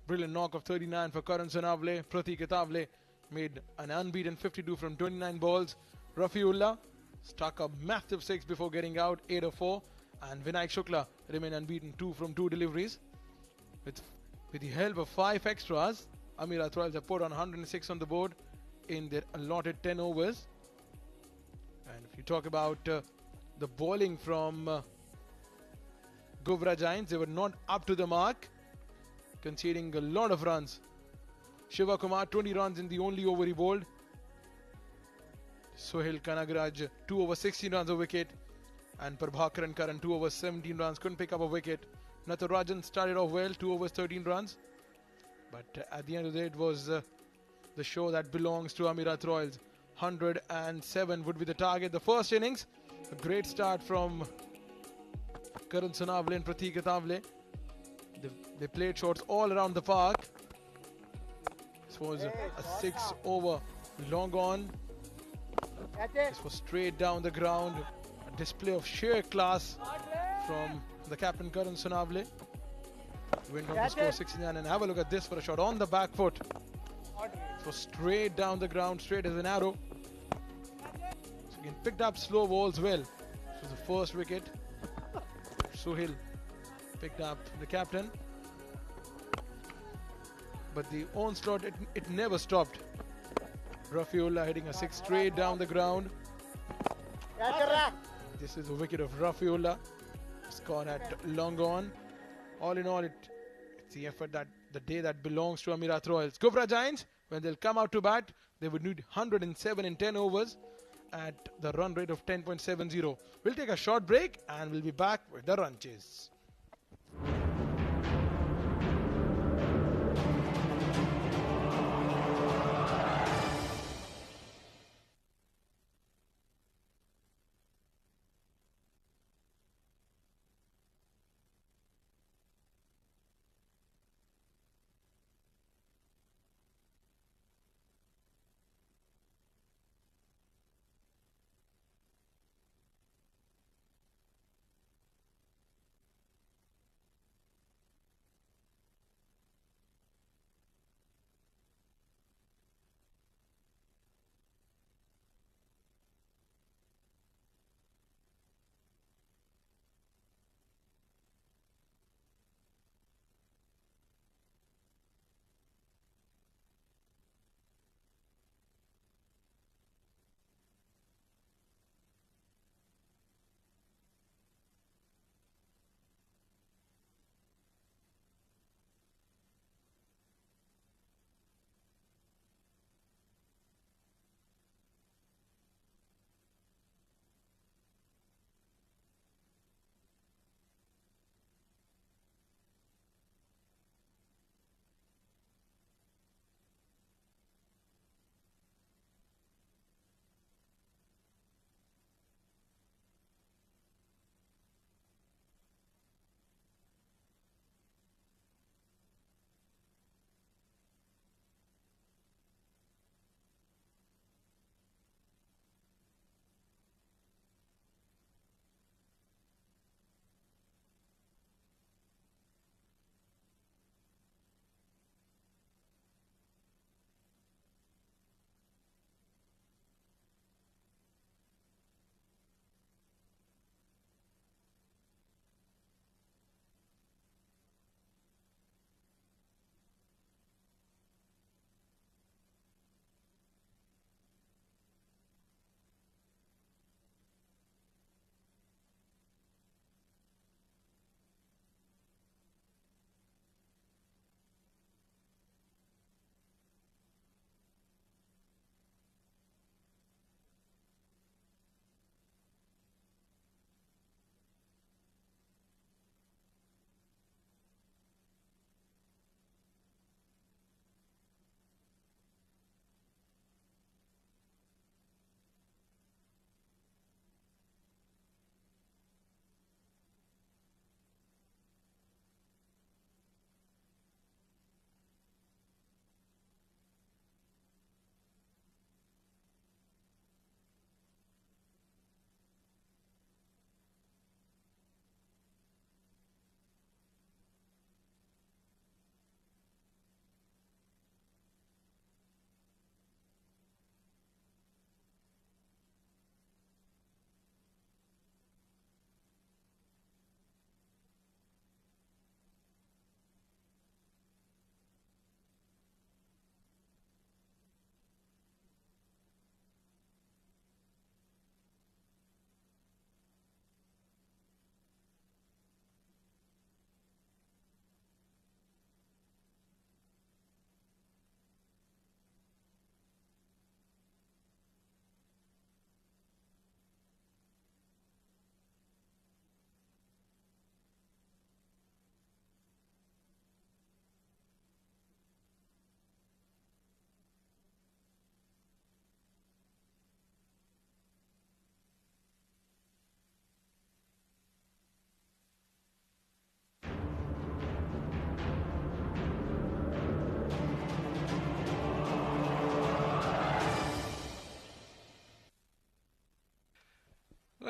Brilliant knock of 39 for Karan Sonavale. Pratik Athavale made an unbeaten 52 from 29 balls. Rafiullah struck a massive 6 before getting out, 8 of 4. And Vinayak Shukla remained unbeaten, 2 from 2 deliveries. With the help of 5 extras, Amerat Royals have put on 106 on the board in their allotted 10 overs. And if you talk about the bowling from Ghubrah Giants, they were not up to the mark, conceding a lot of runs. Shiva Kumar, 20 runs in the only over he bowled. Sohail Kanagraj, 2 over 16 runs a wicket. And Prabhakaran Karan, 2 over 17 runs, couldn't pick up a wicket. Natarajan started off well, 2 overs 13 runs. But at the end of the day, it was the show that belongs to Amerat Royals. 107 would be the target. The first innings, a great start from Karan Sonavale and Pratik Athavale. They played shots all around the park. This was a 6 over long on. This was straight down the ground. A display of sheer class from the captain Karan Sonavale. Went on to score 69, and have a look at this for a shot on the back foot. It was straight down the ground, straight as an arrow. So again, picked up slow balls well. This was the first wicket. Sohail picked up the captain. But the onslaught, it never stopped. Rafiullah hitting a 6 straight down the ground. This is a wicket of Rafiullah. Scored at long on. All in all, it's the effort that the day that belongs to Amerat Royals. Ghubrah Giants, when they'll come out to bat, they would need 107 in 10 overs at the run rate of 10.70. We'll take a short break and we'll be back with the run chase.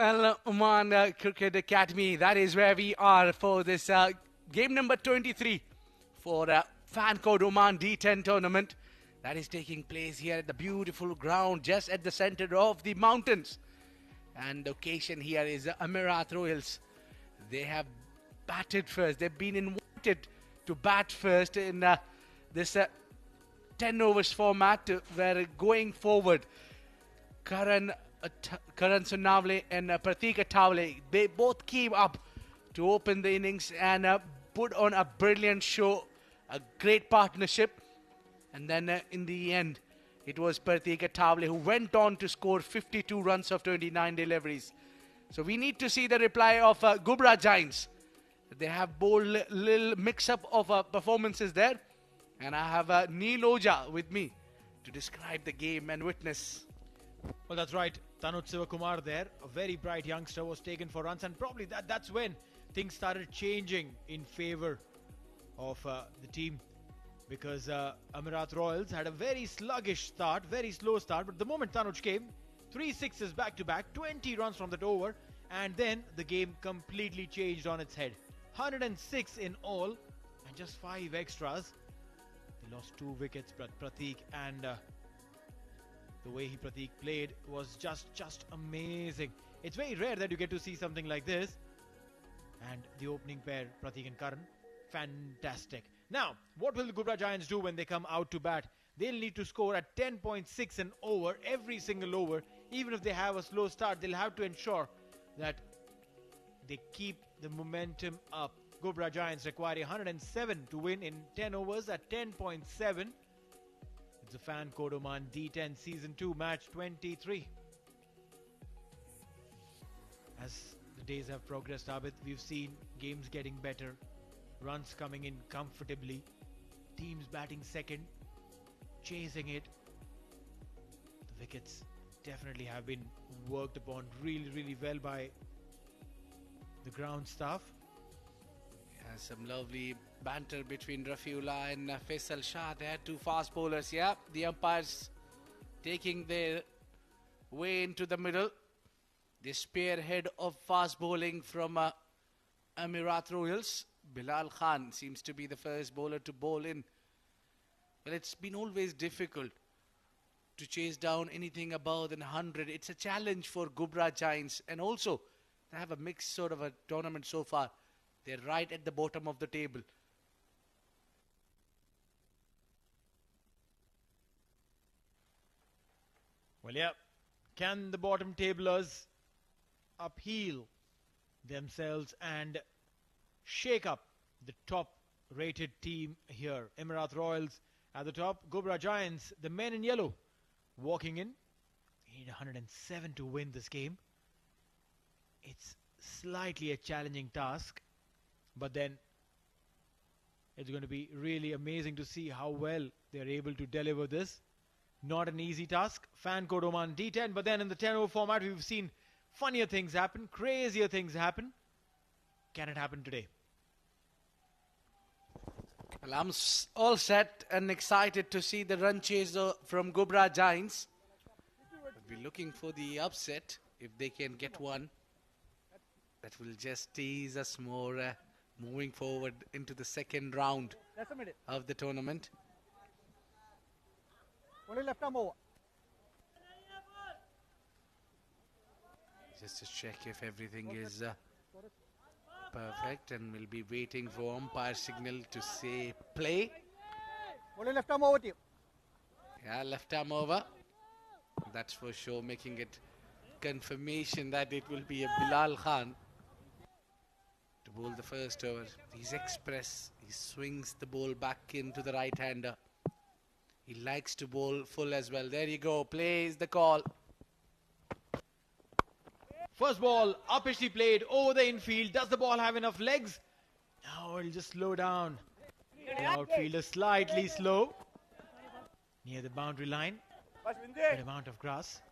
Well, Oman Cricket Academy, that is where we are for this game number 23 for fan code Oman D10 tournament. That is taking place here at the beautiful ground just at the center of the mountains. And the occasion here is Amerat Royals. They have batted first. They've been invited to bat first in this 10 overs format where going forward Karan Sonavle and Pratik Atavale, they both came up to open the innings and put on a brilliant show, a great partnership. And then in the end, it was Pratik Atavale who went on to score 52 runs of 29 deliveries. So we need to see the reply of Ghubrah Giants. They have bowled little mix-up of performances there. And I have Neil Oja with me to describe the game and witness. Well, that's right. Tanuj Sivakumar there, a very bright youngster, was taken for runs, and probably that's when things started changing in favour of the team, because Amerat Royals had a very sluggish start, very slow start, but the moment Tanuj came, 3 sixes back-to-back, 20 runs from that over, and then the game completely changed on its head. 106 in all, and just 5 extras. They lost 2 wickets, but Pratik, and the way Pratik played was just amazing. It's very rare that you get to see something like this. And the opening pair, Pratik and Karan, fantastic. Now, what will the Ghubrah Giants do when they come out to bat? They'll need to score at 10.6 an over, every single over. Even if they have a slow start, they'll have to ensure that they keep the momentum up. Ghubrah Giants require 107 to win in 10 overs at 10.7. It's a fan code Oman D10 Season 2 Match 23. As the days have progressed, Abid, we've seen games getting better, runs coming in comfortably, teams batting second, chasing it. The wickets definitely have been worked upon really well by the ground staff. Some lovely banter between Rafiullah and Faisal Shah. They had 2 fast bowlers. Yeah, the umpires taking their way into the middle. The spearhead of fast bowling from Amerat Royals. Bilal Khan seems to be the first bowler to bowl in. Well, it's been always difficult to chase down anything above than 100. It's a challenge for Ghubrah Giants, and also they have a mixed sort of a tournament so far. They're right at the bottom of the table. Well, yeah. Can the bottom tablers upheal themselves and shake up the top-rated team here? Amerat Royals at the top. Ghubrah Giants, the men in yellow, walking in. They need 107 to win this game. It's slightly a challenging task. But then it's going to be really amazing to see how well they're able to deliver this. Not an easy task. Fan code Oman D10. But then in the 10 over format, we've seen funnier things happen, crazier things happen. Can it happen today? Well, I'm all set and excited to see the run chase from Ghubrah Giants. We'll be looking for the upset if they can get one. That will just tease us more. Moving forward into the second round of the tournament. Only left arm over. Just to check if everything is perfect, and we'll be waiting for umpire signal to say play. Only left arm over to you. Yeah, left arm over. That's for sure, making it confirmation that it will be a Bilal Khan to bowl the first over. He's express. He swings the ball back into the right-hander. He likes to bowl full as well. There you go. Plays the call. First ball, uppishly played over the infield. Does the ball have enough legs? No, it'll just slow down. The outfielder slightly slow. Near the boundary line. Good amount of grass.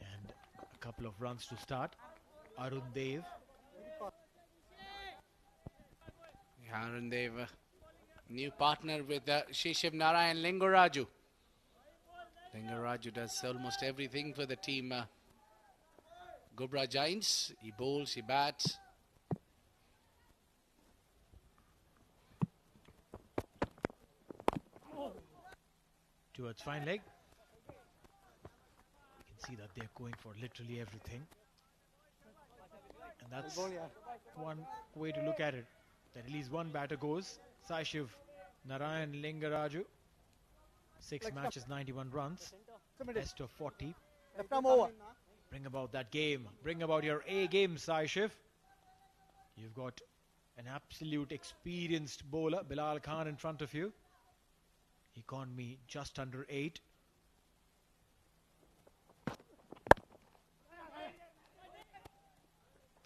And a couple of runs to start. Arun Dev. Arun Dev, new partner with Sheshiv Narayan Lingoraju. Lingoraju does almost everything for the team Ghubrah Giants. He bowls, he bats. Towards fine leg. You can see that they're going for literally everything. And that's one way to look at it. That at least one batter goes. Sai Shiv, Narayan Lingaraju. 6 matches, 91 runs. Best of 40. Bring about that game. Bring about your A game, Sai Shiv. You've got an absolute experienced bowler, Bilal Khan, in front of you. Economy just under 8.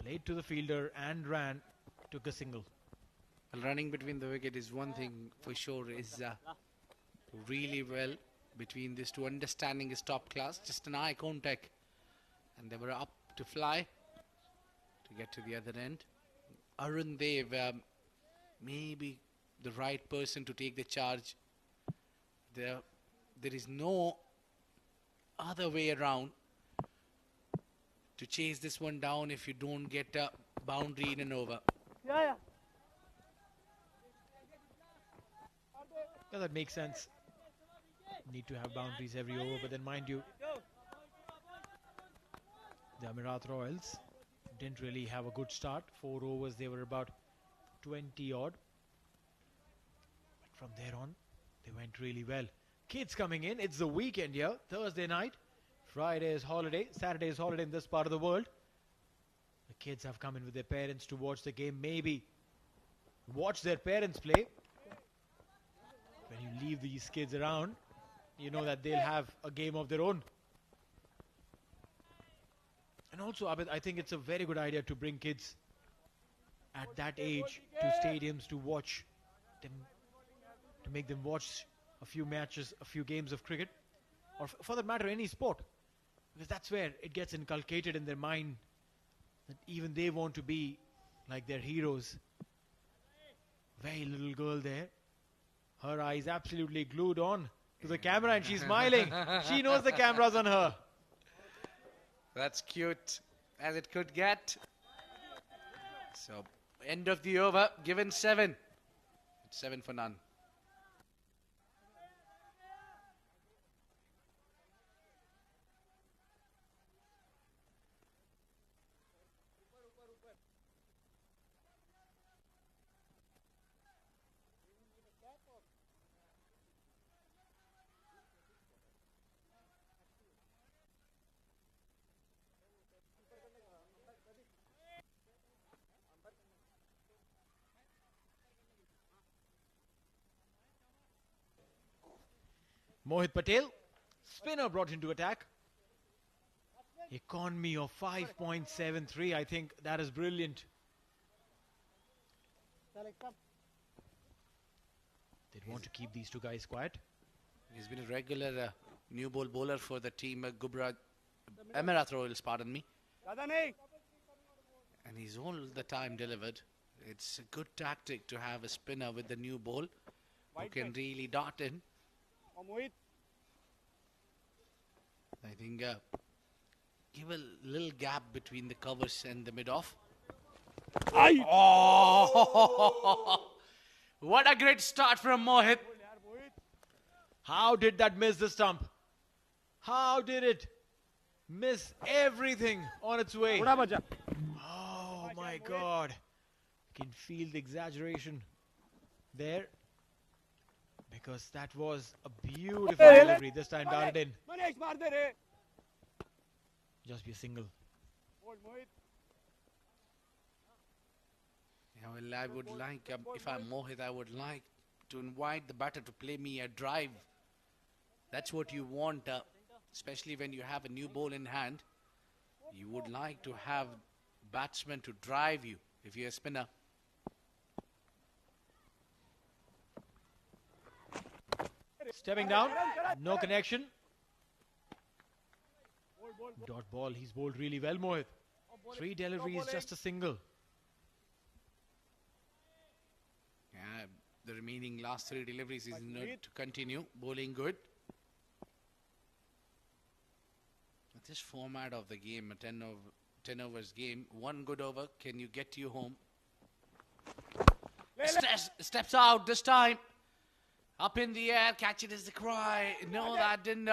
Played to the fielder and ran, took a single. Well, running between the wicket is one thing for sure, is really well between these two. Understanding is top class, just an eye contact. And they were up to fly to get to the other end. Arun Dev, maybe the right person to take the charge. There is no other way around to chase this one down if you don't get a boundary in and over. Yeah, that makes sense. Need to have boundaries every over, but then mind you, the Amerat Royals didn't really have a good start. 4 overs, they were about 20 odd. But from there on, they went really well. Kids coming in, it's the weekend here, Thursday night. Friday is holiday, Saturday is holiday in this part of the world. The kids have come in with their parents to watch the game, maybe watch their parents play. When you leave these kids around, you know that they'll have a game of their own. And also, Abid, I think it's a very good idea to bring kids at that age to stadiums to watch them, to make them watch a few matches, a few games of cricket, or for that matter, any sport. Because that's where it gets inculcated in their mind that even they want to be like their heroes. Very little girl there. Her eyes absolutely glued on to the camera and she's smiling. She knows the camera's on her. That's cute as it could get. So, end of the over, given 7. It's 7 for none. Mohit Patel, spinner brought into attack. Economy of 5.73. I think that is brilliant. They'd want to keep these two guys quiet. He's been a regular new ball bowler for the team, Ghubrah, Amerat Royals, pardon me. And he's all the time delivered. It's a good tactic to have a spinner with the new ball who can really dart in. I think give a little gap between the covers and the mid-off. Oh! What a great start from Mohit. How did that miss the stump? How did it miss everything on its way? Oh my God. You can feel the exaggeration there. Because that was a beautiful delivery. This time darted in. Just be a single. Yeah, well, I would like, if I'm Mohit, I would like to invite the batter to play me a drive. That's what you want, especially when you have a new ball in hand. You would like to have batsmen to drive you if you're a spinner. Stepping down, no connection. Dot ball, he's bowled really well, Mohit. 3 deliveries, just a single. Yeah, the remaining last 3 deliveries is not to continue. Bowling good. This format of the game, 10 overs game. One good over. Can you get you home? Steps out this time. Up in the air. Catch it is the cry. No, that didn't.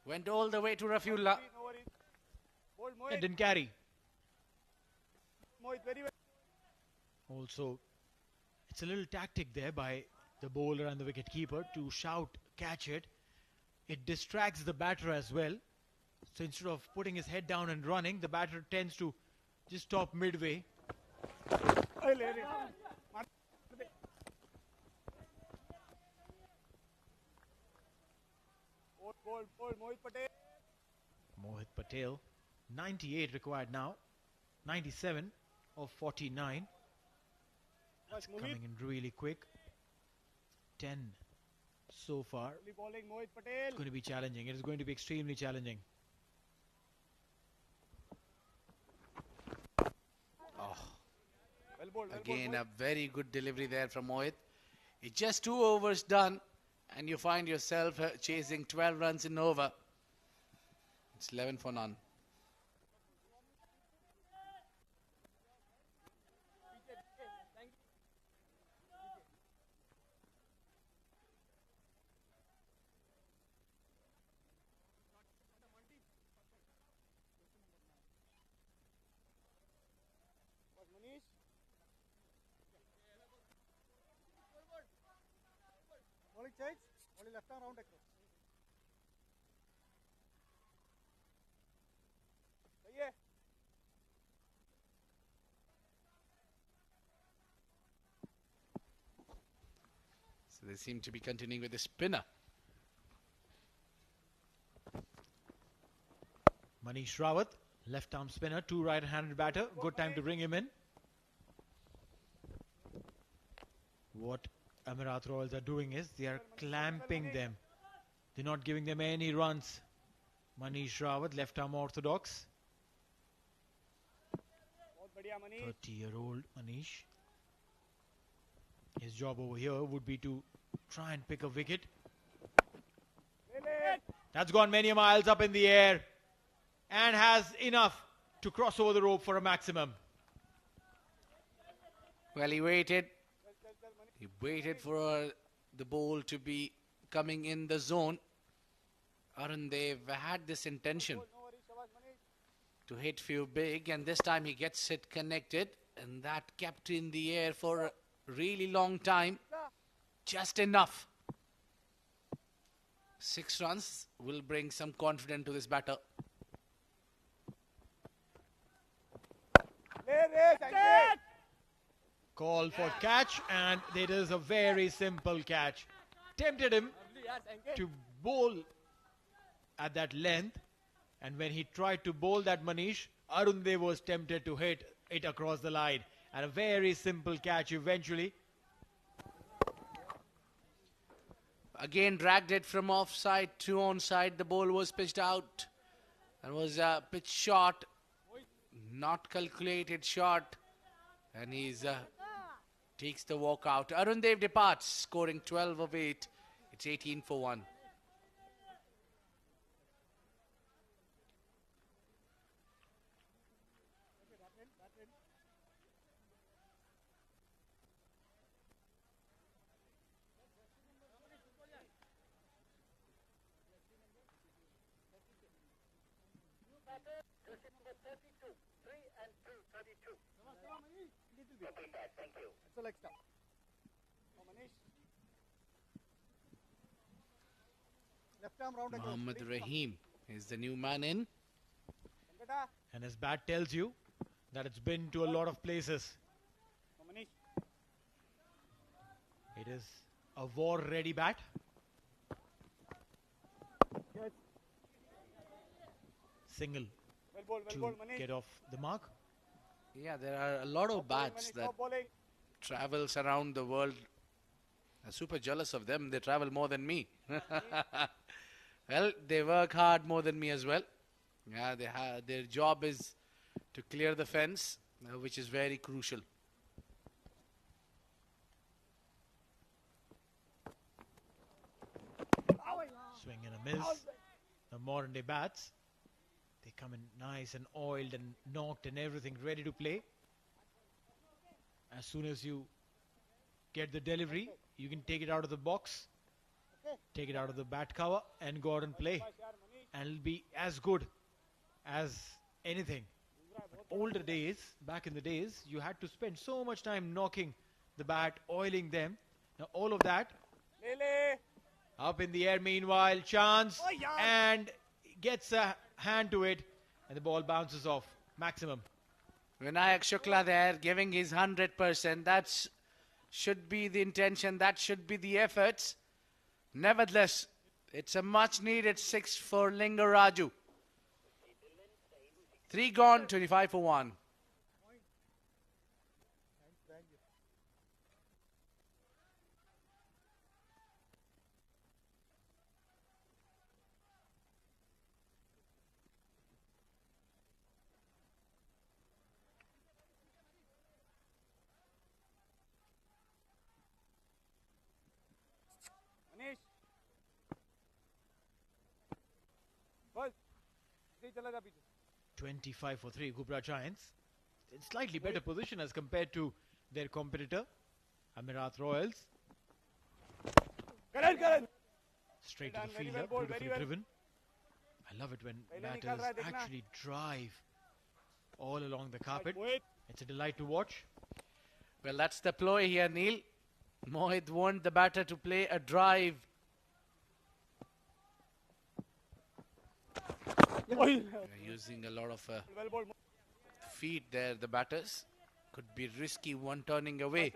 Went all the way to Rafiullah. It didn't carry. Mohit, very well. Also, it's a little tactic there by the bowler and the wicket keeper to shout, catch it. It distracts the batter as well. So instead of putting his head down and running, the batter tends to just stop midway. Mohit Patel, 98 required now. 97 of 49. That's coming in really quick. 10 so far. It's going to be challenging. It is going to be extremely challenging. Again, a very good delivery there from Mohit. It's just 2 overs done, and you find yourself chasing 12 runs in over. It's 11 for none. Bowling change. Bowling left arm round across. सही है. So they seem to be continuing with the spinner. Manish Rawat, left arm spinner, 2 right-handed batter. Good time to bring him in. What Amerat Royals are doing is they are clamping them. They're not giving them any runs. Manish Rawat, left arm orthodox. 30-year-old Manish. His job over here would be to try and pick a wicket. That's gone many miles up in the air and has enough to cross over the rope for a maximum. Well, he waited. He waited for the ball to be coming in the zone. Arun, they've had this intention to hit few big, and this time he gets it connected, and that kept in the air for a really long time. Just enough. 6 runs will bring some confidence to this batter. Call for catch, and it is a very simple catch. Tempted him to bowl at that length, and when he tried to bowl that Manish, Arun Dev was tempted to hit it across the line. And a very simple catch eventually. Again dragged it from offside to onside. The ball was pitched out and was pitched short. Not calculated shot. And he's takes the walk out. Arun Dev departs, scoring 12 of 8. It's 18 for 1. That's a leg stop. Manish. Left arm round across. Mohammad Rahim is the new man in. And his bat tells you that it's been to a lot of places. Manish. It is a war-ready bat. Yes. Single Well, to get off the mark. Yeah, there are a lot of bats that travels around the world. I'm super jealous of them. They travel more than me. Well, they work hard more than me as well. Yeah, their job is to clear the fence, which is very crucial. Swing and a miss. The modern day bats. They come in nice and oiled and knocked and everything, ready to play. As soon as you get the delivery, you can take it out of the box, take it out of the bat cover and go out and play. And it'll be as good as anything. Older days, back in the days, you had to spend so much time knocking the bat, oiling them. Now all of that up in the air. Meanwhile, chance and gets a hand to it and the ball bounces off. Maximum. Vinayak Shukla there giving his 100%. That should be the intention. That should be the efforts. Nevertheless, it's a much needed 6 for Lingaraju. 3 gone, 25 for 1. Manish. Ball. इसे ही चला जा पीछे. 25 for 3, Ghubrah Giants. In slightly better position as compared to their competitor, Amerat Royals. Straight to the fielder, beautifully driven. I love it when batters actually drive all along the carpet. It's a delight to watch. Well, that's the ploy here, Neil. Mohit want the batter to play a drive. Using a lot of feet there, the batters. Could be risky, one turning away.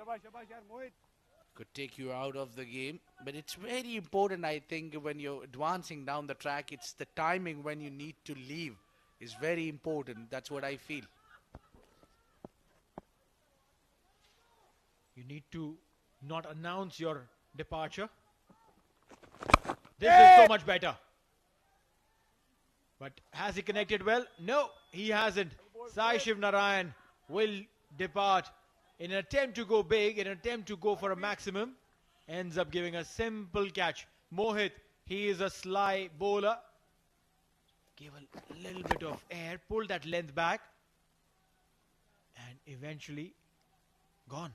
Could take you out of the game. But it's very important, I think, when you're advancing down the track, it's the timing when you need to leave is very important. That's what I feel. You need to not announce your departure. This is so much better. But has he connected well? No, he hasn't. Sai Shiv Narayan will depart in an attempt to go big, in an attempt to go for a maximum. Ends up giving a simple catch. Mohit, he is a sly bowler. Gave a little bit of air, pulled that length back. And eventually gone.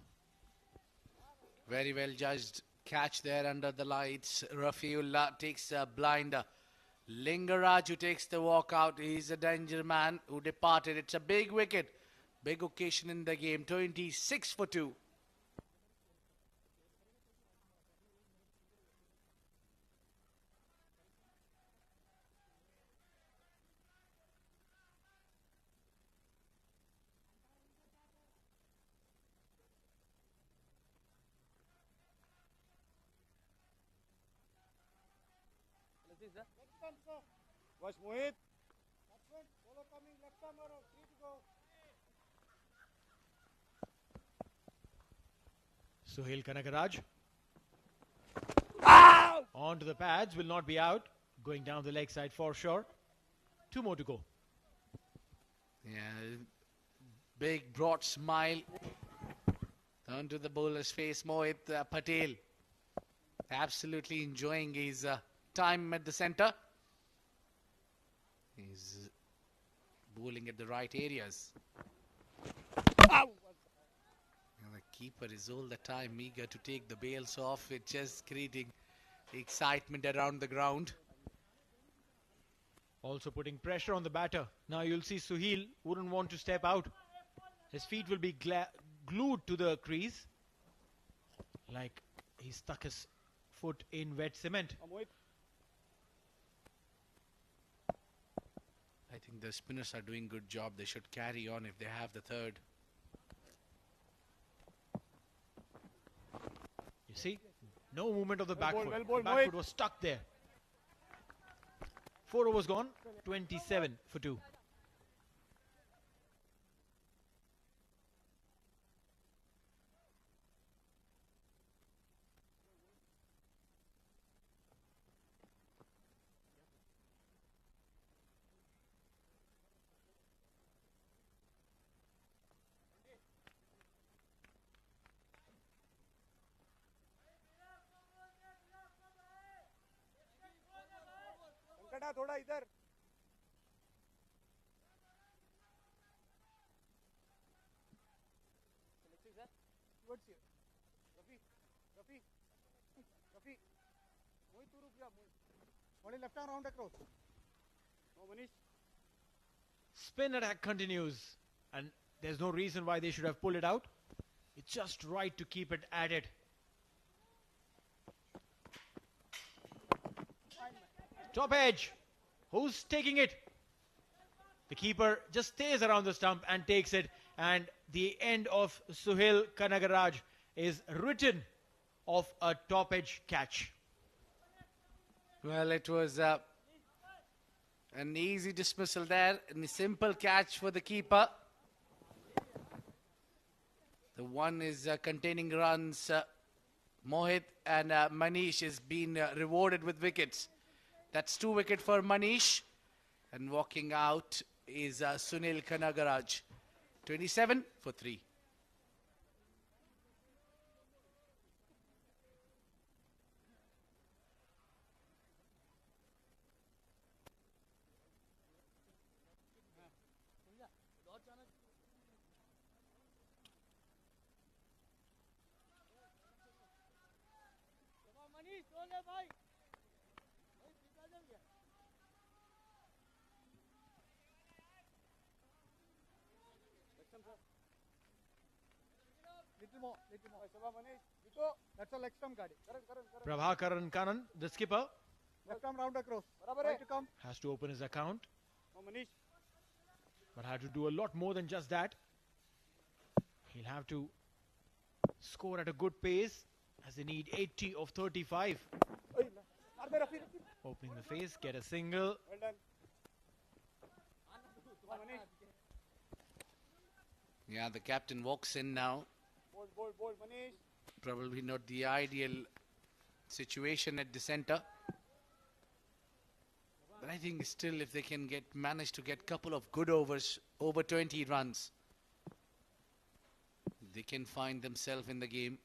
Very well judged catch there under the lights. Rafiullah takes a blinder. Lingaraju takes the walk out. He's a danger man who departed. It's a big wicket. Big occasion in the game. 26 for 2. Watch Mohit. Bowler coming, left arm or 3 to go. Suhail Kanagaraj. Onto the pads, will not be out. Going down the leg side for sure. 2 more to go. Yeah, big broad smile onto the bowler's face. Mohit Patel absolutely enjoying his time at the centre. He's bowling at the right areas. And the keeper is all the time eager to take the bails off. It's just creating excitement around the ground. Also putting pressure on the batter. Now you'll see Suhail wouldn't want to step out. His feet will be glued to the crease. Like he stuck his foot in wet cement. I think the spinners are doing good job. They should carry on if they have the third. You see, no movement of the back foot. The back foot was stuck there. 4 overs gone, 27 for 2. थोड़ा इधर towards you. Rafi, Rafi, Rafi. Mohit, tu ruk ja, Mohit. Only left arm round across. No, Manish. Spin attack continues, and there's no reason why they should have pulled it out. It's just right to keep it at it. Top edge. Who's taking it? The keeper just stays around the stump and takes it, and the end of Suhail Kanagaraj is written off a top edge catch. Well, it was an easy dismissal there, and a simple catch for the keeper. The one is containing runs. Mohit and Manish is being rewarded with wickets. That's 2 wickets for Manish. And walking out is Sunil Kanagaraj. 27 for 3. Manish, go le bhai. Bhai, सीधा चल गया. Little more, little more. Sabha Manish, Vito, that's a leg stump guarding. Correct. Prabhakaran Kanan, the skipper, Left arm round across. Right to come. has to open his account, No, Manish. but had to do a lot more than just that. He'll have to score at a good pace, as they need 80 of 35. Opening the face, get a single. Well done. Manish. Yeah, the captain walks in now. Bold, Manish. Probably not the ideal situation at the center. But I think still if they can manage to get couple of good overs, over 20 runs, they can find themselves in the game.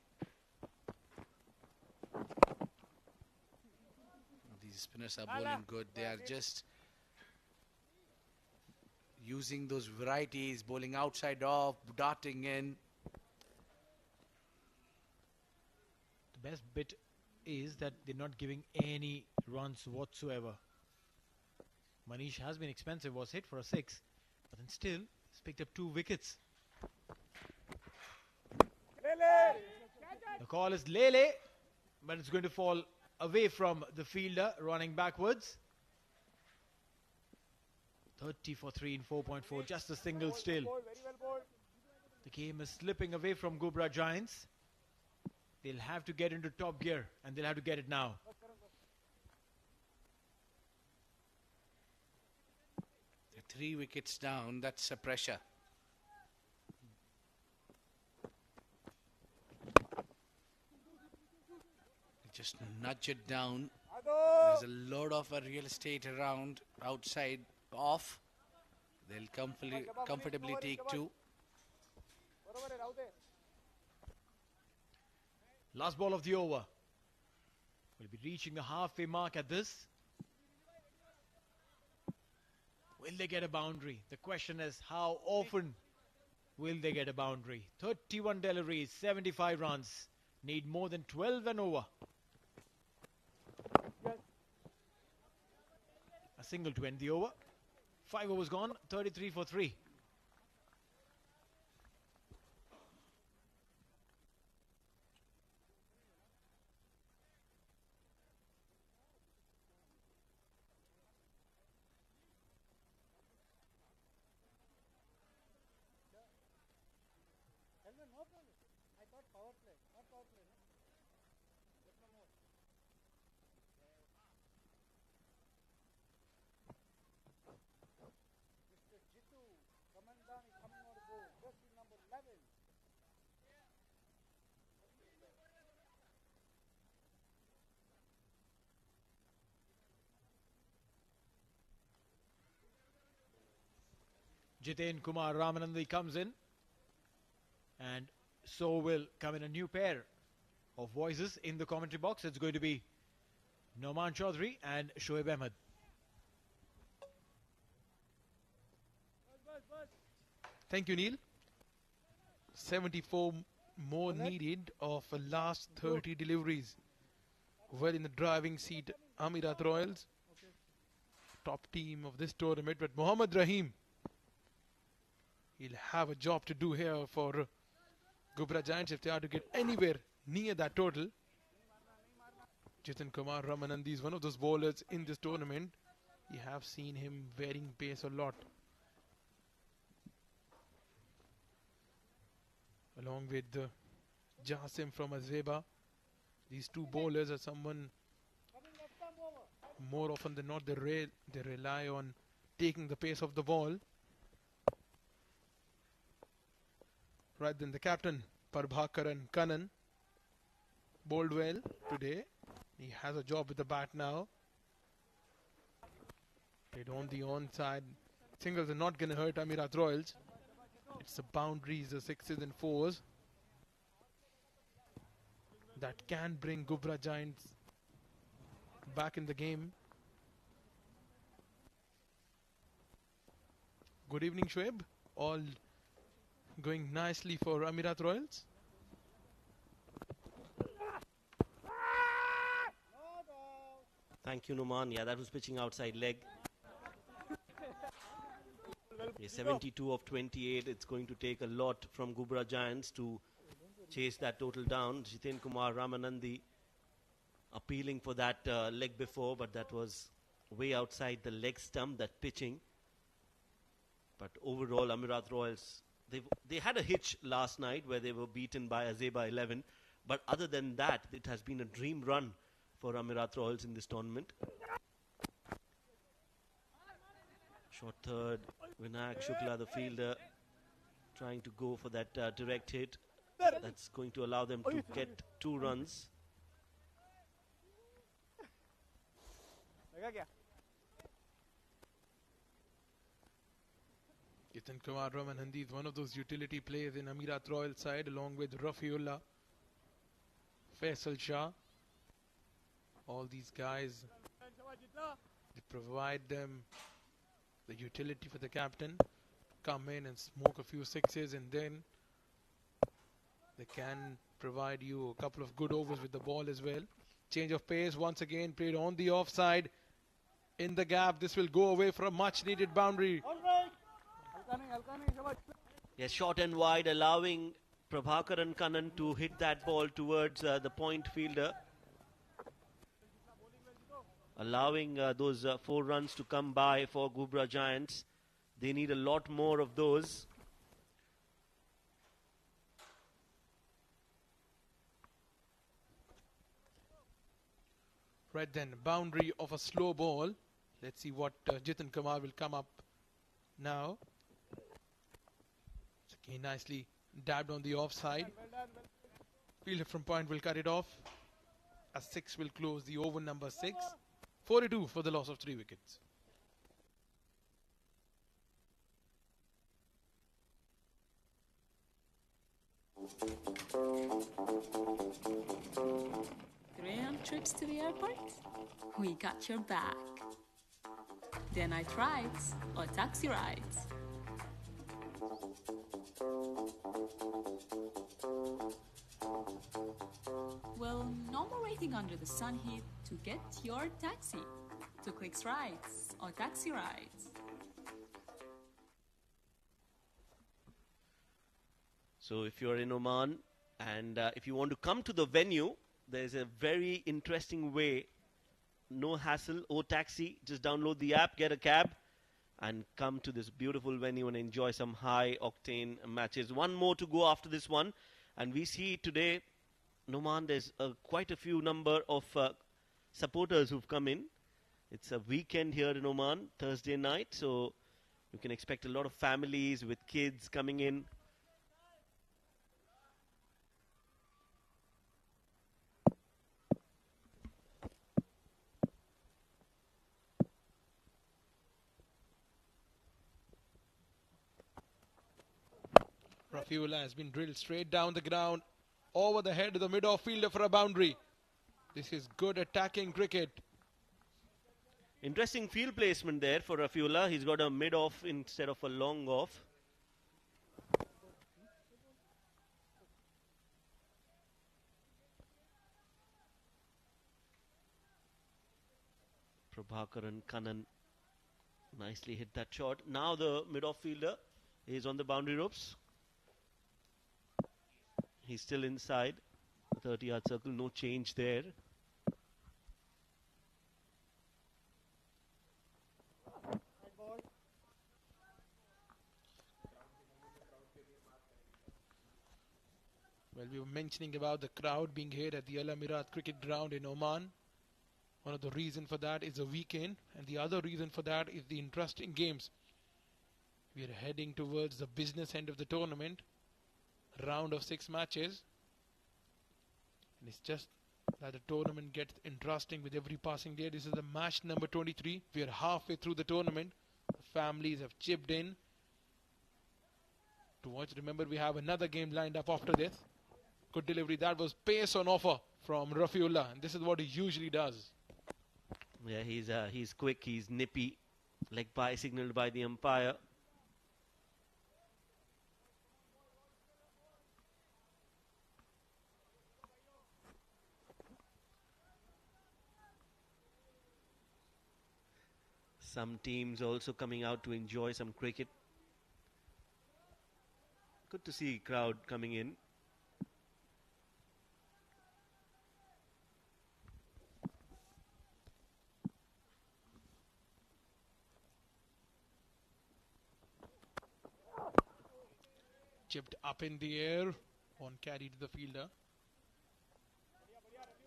These spinners are bowling good. They are just using those varieties, bowling outside off, darting in. The best bit is that they're not giving any runs whatsoever. Manish has been expensive, was hit for a 6, but then still he's picked up 2 wickets. The call is Lele, but it's going to fall away from the fielder running backwards. 30 for 3 in 4.4, just a single still. Very well bowled. The game is slipping away from Ghubrah Giants. They'll have to get into top gear, and they'll have to get it now. 3 wickets down, that's a pressure. Just nudge it down. There's a lot of real estate around, outside, off. They'll comfortably take 2. Last ball of the over. We'll be reaching the halfway mark at this. Will they get a boundary? The question is, how often will they get a boundary? 31 deliveries, 75 runs. Need more than 12 and over. A single to end the over. 5 overs gone, 33 for 3. No problem. I thought power play. Not power play, no? Just one more. Mr. Jitu, Commandant is coming on board. Jersey number 11. Jiten Kumar Ramanandi comes in. And so will come in a new pair of voices in the commentary box. It's going to be Noman Chaudhary and Shoaib Ahmed. Thank you, Neil. 74 more needed of a last 30 deliveries. Well in the driving seat, Amerat Royals, top team of this tournament. But Mohammad Rahim, he'll have a job to do here for Ghubrah Giants if they are to get anywhere near that total. Jitin Kumar Ramanandi is one of those bowlers in this tournament. You have seen him varying pace a lot. Along with Jasim from Azeba. These two bowlers are someone, more often than not, they rely on taking the pace of the ball. Right then the captain, Prabhakaran Kannan, bowled well today. He has a job with the bat now. Played on the onside. Singles are not going to hurt Amerat Royals. It's the boundaries, the sixes and fours, that can bring Ghubrah Giants back in the game. Good evening, Shoaib. All going nicely for Amerat Royals. Thank you, Numan. Yeah, that was pitching outside leg. Yeah, 72 of 28. It's going to take a lot from Ghubrah Giants to chase that total down. Jitin Kumar Ramanandi appealing for that leg before, but that was way outside the leg stump, that pitching. But overall, Amerat Royals, they had a hitch last night where they were beaten by Azeba 11. But other than that, it has been a dream run for Amerat Royals in this tournament. Short third, Vinayak Shukla, the fielder, trying to go for that direct hit. That's going to allow them to get 2 runs. Jitin Kumar Ramanandi is one of those utility players in Amerat Royal side, along with Rafiullah, Faisal Shah. All these guys, they provide them the utility for the captain. Come in and smoke a few sixes, and then they can provide you a couple of good overs with the ball as well. Change of pace once again, played on the offside. In the gap, this will go away for a much needed boundary. Yes, short and wide, allowing Prabhakaran Kannan to hit that ball towards the point fielder. Allowing those 4 runs to come by for Ghubrah Giants. They need a lot more of those. Right then, boundary of a slow ball. Let's see what Jitin Kumar will come up now. Okay, nicely dabbed on the offside. Fielder from point will cut it off. A 6 will close the over number 6. 42 for the loss of 3 wickets. Graham trips to the airport? We got your back. Day night rides or taxi rides. Well, no more waiting under the sun heat to get your taxi to Clicks Rides or Taxi Rides. So if you're in Oman and if you want to come to the venue, there's a very interesting way. No hassle, taxi. Just download the app, get a cab, and come to this beautiful venue and enjoy some high-octane matches. One more to go after this one. And we see today, Oman, there's quite a few number of supporters who've come in. It's a weekend here in Oman, Thursday night. So you can expect a lot of families with kids coming in. Rafiullah has been drilled straight down the ground, over the head of the mid-off fielder for a boundary. This is good attacking cricket. Interesting field placement there for Rafiullah. He's got a mid-off instead of a long off. Prabhakaran Kannan nicely hit that shot. Now the mid-off fielder is on the boundary ropes. He's still inside the 30-yard circle. No change there. Well, we were mentioning about the crowd being here at the Amerat cricket ground in Oman. One of the reasons for that is the weekend, and the other reason for that is the interesting games. We are heading towards the business end of the tournament, round of 6 matches. And it's just that the tournament gets interesting with every passing day. This is the match number 23. We are halfway through the tournament. The families have chipped in to watch. Remember, we have another game lined up after this. Good delivery. That was pace on offer from Rafiullah, and this is what he usually does. Yeah, he's quick, he's nippy. Leg bye signaled by the umpire. Some teams also coming out to enjoy some cricket. Good to see crowd coming in. Chipped up in the air, one carry to the fielder.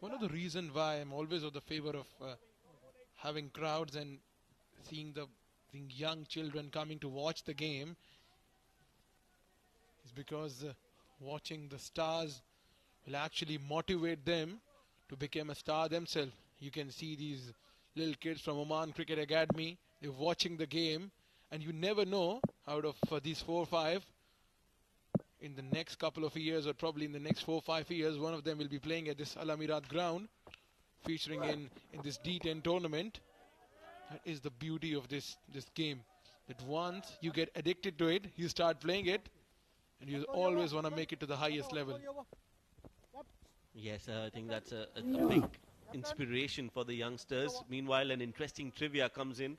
One of the reasons why I'm always of the favor of having crowds and seeing young children coming to watch the game is because watching the stars will actually motivate them to become a star themselves. You can see these little kids from Oman Cricket Academy, they're watching the game, and you never know, out of these 4 or 5, in the next couple of years, or probably in the next 4 or 5 years, one of them will be playing at this Amerat ground, featuring in this D10 tournament. That is the beauty of this game, that once you get addicted to it, you start playing it, and you always want to make it to the highest level. Yes, I think that's a big inspiration for the youngsters. Meanwhile, an interesting trivia comes in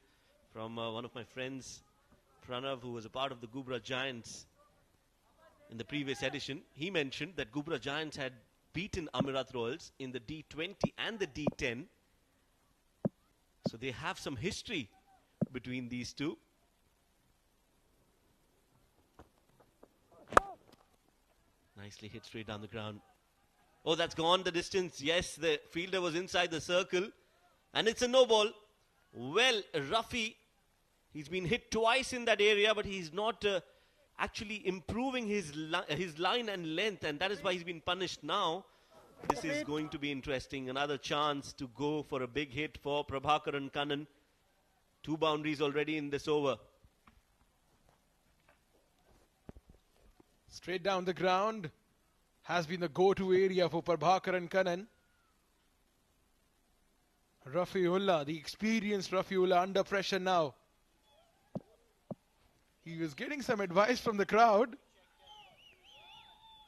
from one of my friends, Pranav, who was a part of the Ghubrah Giants in the previous edition. He mentioned that Ghubrah Giants had beaten Amerat Royals in the D20 and the D10. So they have some history between these two. Nicely hit straight down the ground. Oh, that's gone the distance. Yes, the fielder was inside the circle. And it's a no ball. Well, Rafi, he's been hit twice in that area, but he's not actually improving his line and length, and that is why he's been punished now. This is going to be interesting. Another chance to go for a big hit for Prabhakaran Kannan. 2 boundaries already in this over. Straight down the ground has been the go-to area for Prabhakaran Kannan. Rafiullah, the experienced Rafiullah, under pressure now. He was getting some advice from the crowd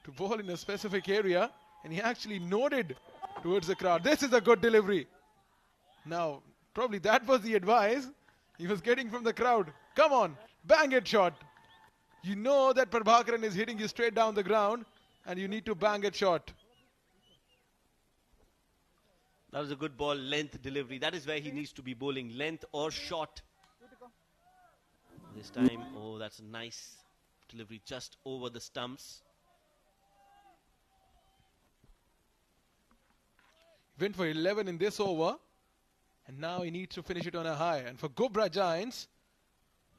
to ball in a specific area, and he actually nodded towards the crowd. This is a good delivery. Now, probably that was the advice he was getting from the crowd. Come on, bang it shot. You know that Prabhakaran is hitting you straight down the ground, and you need to bang it shot. That was a good ball, length delivery. That is where he needs to be bowling, length or short. This time, oh, that's a nice delivery just over the stumps. Went for 11 in this over, and now he needs to finish it on a high. And for Ghubrah Giants,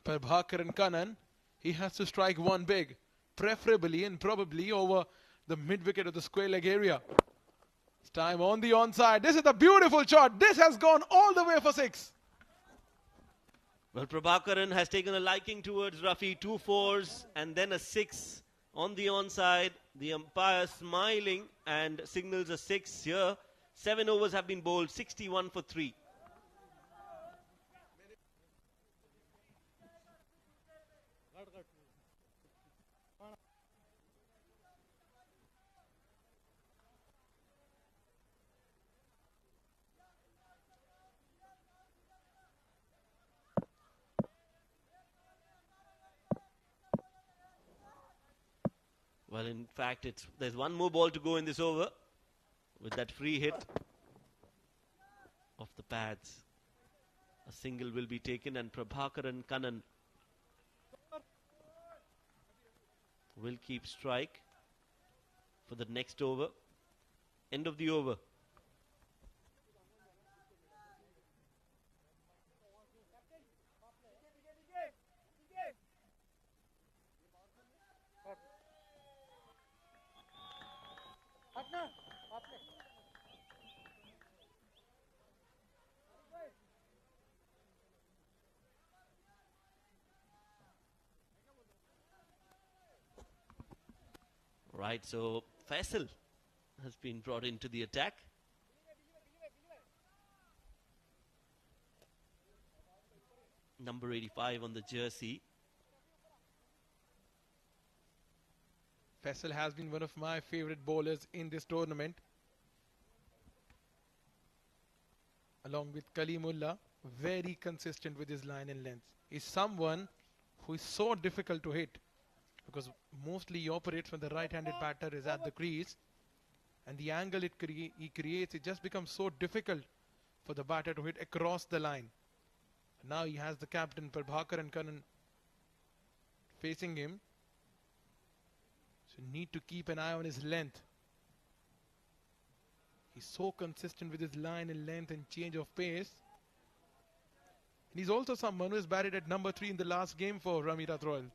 Prabhakaran Kannan, he has to strike one big, preferably and probably over the mid-wicket of the square leg area. It's time on the onside. This is a beautiful shot. This has gone all the way for 6. Well, Prabhakaran has taken a liking towards Rafi. 2 4s and then a 6 on the onside. The umpire smiling and signals a 6 here. 7 overs have been bowled, 61 for 3. Well, in fact, there's one more ball to go in this over with that free hit of the pads. A single will be taken and Prabhakaran Kannan will keep strike for the next over. End of the over. Right, so Faisal has been brought into the attack. Number 85 on the jersey. Faisal has been one of my favorite bowlers in this tournament. Along with Kalimullah, very consistent with his line and length. He's someone who is so difficult to hit, because mostly he operates when the right-handed batter is at the crease, and the angle he creates, it just becomes so difficult for the batter to hit across the line. Now he has the captain Prabhakaran Kannan facing him, so need to keep an eye on his length. He's so consistent with his line and length and change of pace. And he's also someone who has batted at number 3 in the last game for Amerat Royals.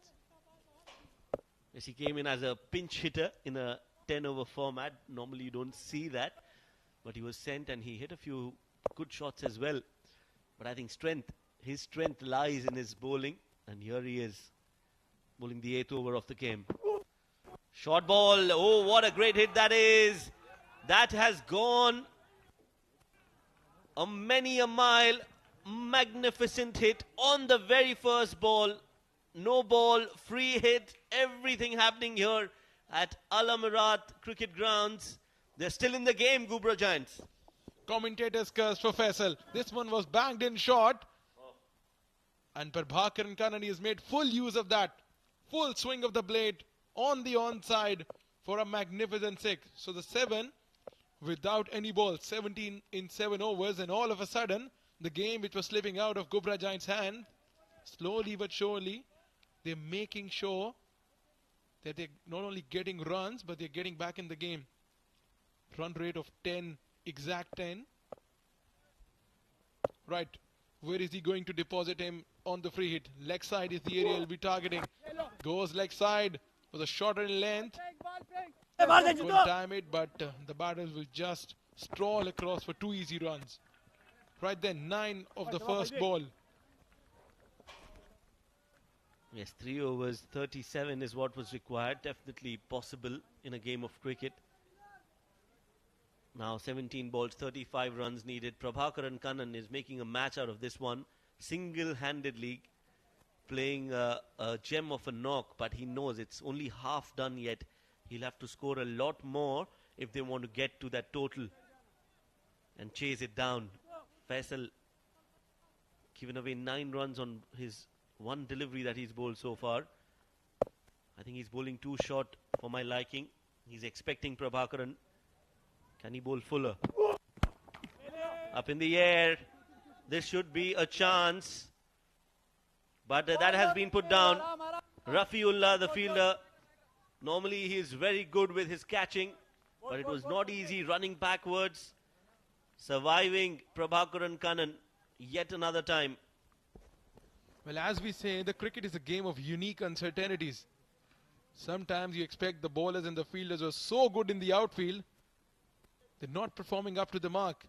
Yes, he came in as a pinch hitter in a 10-over format. Normally you don't see that. But he was sent and he hit a few good shots as well. But I think his strength lies in his bowling. And here he is, bowling the 8th over of the game. Short ball. Oh, what a great hit that is. That has gone many a mile. Magnificent hit on the very first ball. No ball, free hit, everything happening here at Amerat cricket grounds. They're still in the game, Ghubrah Giants. Commentators curse for Faisal. This one was banged in short. And Prabhakaran Kannan has made full use of that. Full swing of the blade on the onside for a magnificent 6. So the 7 without any ball, 17 in 7 overs, and all of a sudden the game which was slipping out of Ghubrah Giants' hand, slowly but surely, they're making sure that they're not only getting runs, but they're getting back in the game. Run rate of 10, exact 10. Right, where is he going to deposit him on the free hit? Leg side is the area he'll be targeting. Goes leg side with a shorter in length. Couldn't time it, but the batters will just stroll across for 2 easy runs. Right then, 9 of the first ball. Yes, 3 overs, 37 is what was required. Definitely possible in a game of cricket. Now 17 balls, 35 runs needed. Prabhakaran Kannan is making a match out of this one. Single-handedly playing a gem of a knock, but he knows it's only half done yet. He'll have to score a lot more if they want to get to that total and chase it down. Faisal given away 9 runs on his one delivery that he's bowled so far. I think he's bowling too short for my liking. He's expecting Prabhakaran. Can he bowl fuller? Up in the air. This should be a chance. But that has been put down. Rafiullah, the fielder. Normally he is very good with his catching. But it was not easy running backwards. Surviving Prabhakaran Kannan yet another time. Well, as we say, the cricket is a game of unique uncertainties. Sometimes you expect the bowlers and the fielders are so good in the outfield, they're not performing up to the mark.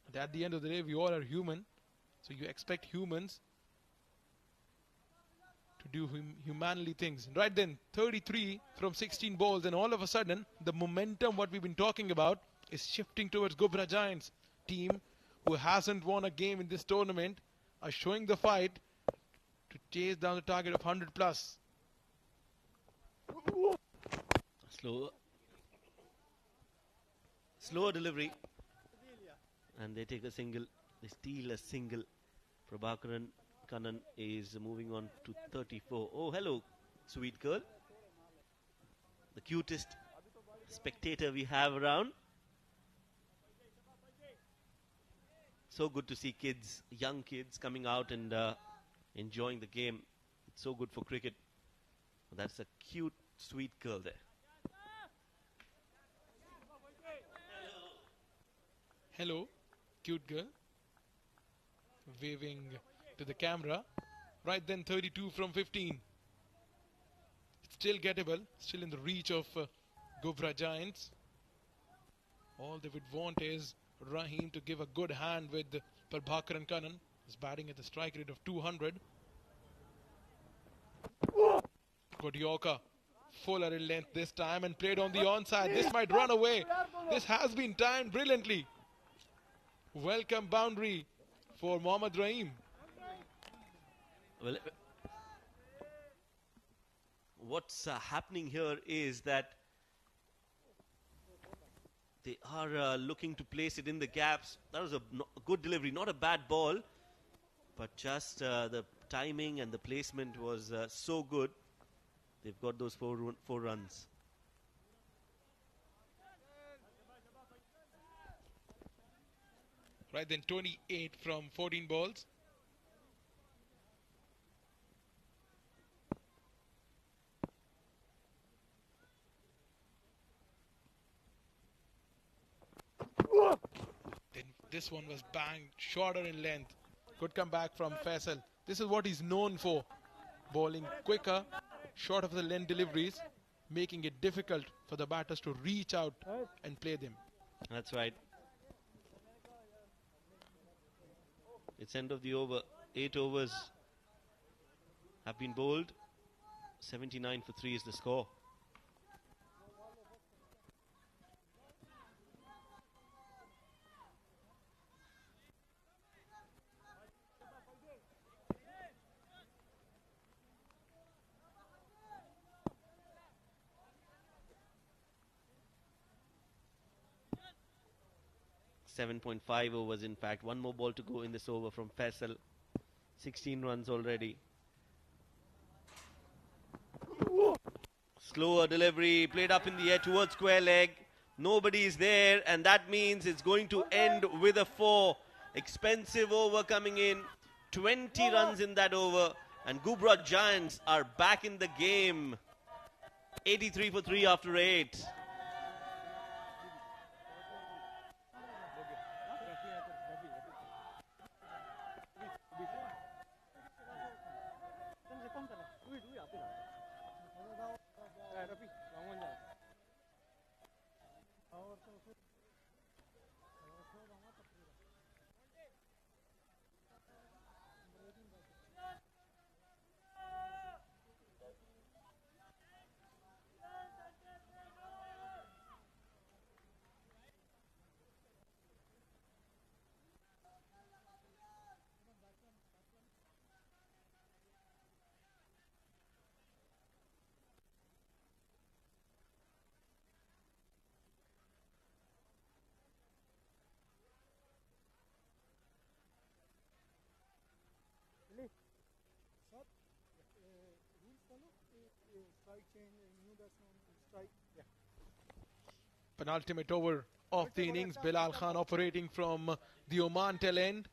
But at the end of the day, we all are human. So you expect humans to do humanly things. Right then, 33 from 16 balls, and all of a sudden, the momentum, what we've been talking about, is shifting towards Ghubrah Giants. Team who hasn't won a game in this tournament are showing the fight to chase down the target of 100 plus. Slower delivery. And they take a single. They steal a single. Prabhakaran Kannan is moving on to 34. Oh, hello, sweet girl. the cutest spectator we have around. So good to see kids, young kids coming out and enjoying the game. It's so good for cricket. That's a cute, sweet girl there. Hello, cute girl. Waving to the camera. Right then, 32 from 15. Still gettable, still in the reach of Ghubrah Giants. All they would want is Rahim to give a good hand with Prabhakaran Kannan. He's batting at the strike rate of 200. Good Yorker. Fuller in length this time and played on the onside. This might run away. This has been timed brilliantly. Welcome boundary for Mohammad Rahim. Well, what's happening here is that they are looking to place it in the gaps. That was a good delivery, not a bad ball, but just the timing and the placement was so good. They've got those four runs. Right then, 28 from 14 balls. Then this one was banged, shorter in length. Good comeback from Faisal. This is what he's known for. Bowling quicker, short of the length deliveries, making it difficult for the batters to reach out and play them. That's right. It's end of the over. 8 overs have been bowled. 79 for 3 is the score. .5 overs, in fact. One more ball to go in this over from Faisal. 16 runs already. Slower delivery, played up in the air towards square leg. Nobody is there, and that means it's going to end with a 4. Expensive over coming in. 20 runs in that over, and Ghubrah Giants are back in the game. 83 for 3 after 8. Penultimate over of the innings. Bilal Khan operating from the Oman tail end.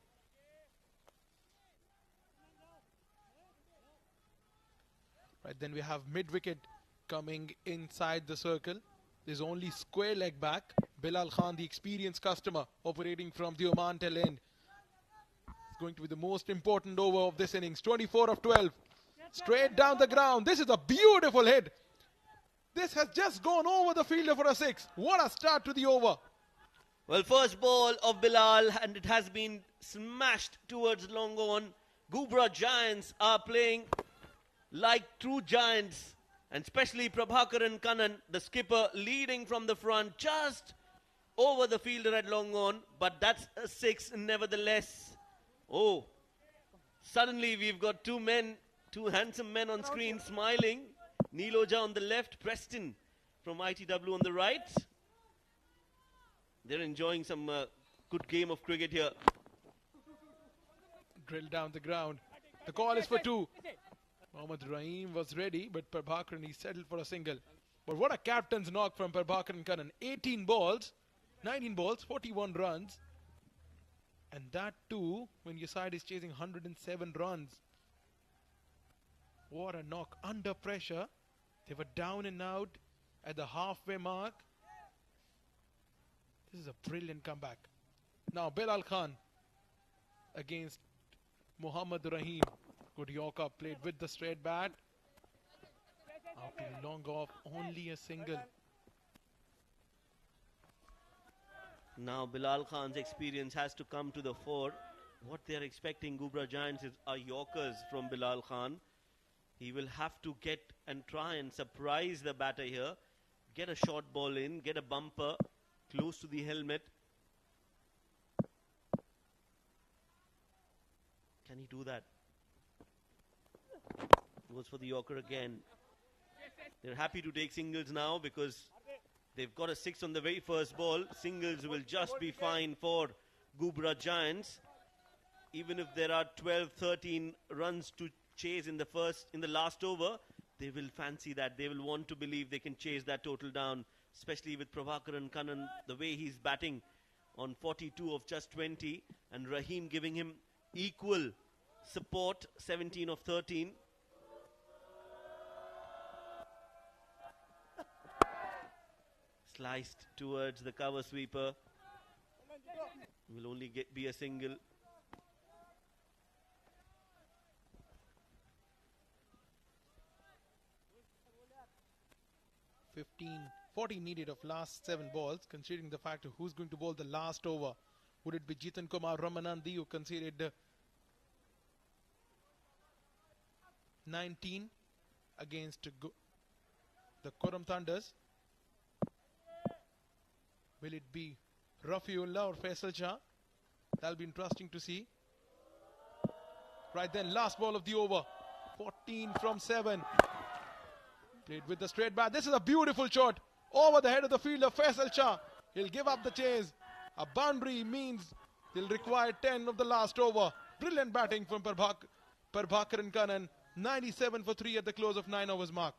Right then we have mid-wicket coming inside the circle. There's only square leg back. Bilal Khan, the experienced customer, operating from the Oman tail end. It's going to be the most important over of this innings. 24 of 12. Straight down the ground. This is a beautiful hit. This has just gone over the fielder for a 6. What a start to the over. Well, first ball of Bilal, and it has been smashed towards long on. Ghubrah Giants are playing like true giants, and especially Prabhakaran Kannan, the skipper, leading from the front, just over the fielder at long on, but that's a 6 nevertheless. Oh, suddenly we've got two handsome men on screen smiling. Neeloja on the left, Preston from ITW on the right. They're enjoying some good game of cricket here. Drilled down the ground. The call is for 2. Mohammad Rahim was ready, but Prabhakaran, he settled for a single. But what a captain's knock from Prabhakaran Kannan. 18 balls, 19 balls, 41 runs. And that too, when your side is chasing 107 runs. What a knock under pressure. They were down and out at the halfway mark. This is a brilliant comeback. Now Bilal Khan against Muhammad Rahim. Good Yorker, played with the straight bat. After long off, only a single. Now Bilal Khan's experience has to come to the fore. What they are expecting, Ghubrah Giants, are Yorkers from Bilal Khan. He will have to get and try and surprise the batter here. Get a short ball in, get a bumper close to the helmet. Can he do that? Goes for the Yorker again. They're happy to take singles now because they've got a 6 on the very first ball. Singles will just be fine for Ghubrah Giants. Even if there are 12, 13 runs to chase in the last over, they will fancy that. They will want to believe they can chase that total down, especially with Prabhakaran Kannan, the way he's batting on 42 of just 20, and Rahim giving him equal support, 17 of 13. Sliced towards the cover sweeper. Will only be a single. $14 needed of last 7 balls, considering the fact of who's going to bowl the last over. Would it be Jitan Kumar Ramanandi, who conceded 19 against the Koram Thunders? Will it be Rafiullah or Faisal Shah? That'll be interesting to see. Right then, last ball of the over. 14 from 7. Played with the straight bat. This is a beautiful shot over the head of the fielder, Faisal Shah. He'll give up the chase. A boundary means they'll require 10 of the last over. Brilliant batting from Prabhakaran Kannan. 97 for 3 at the close of 9 overs mark.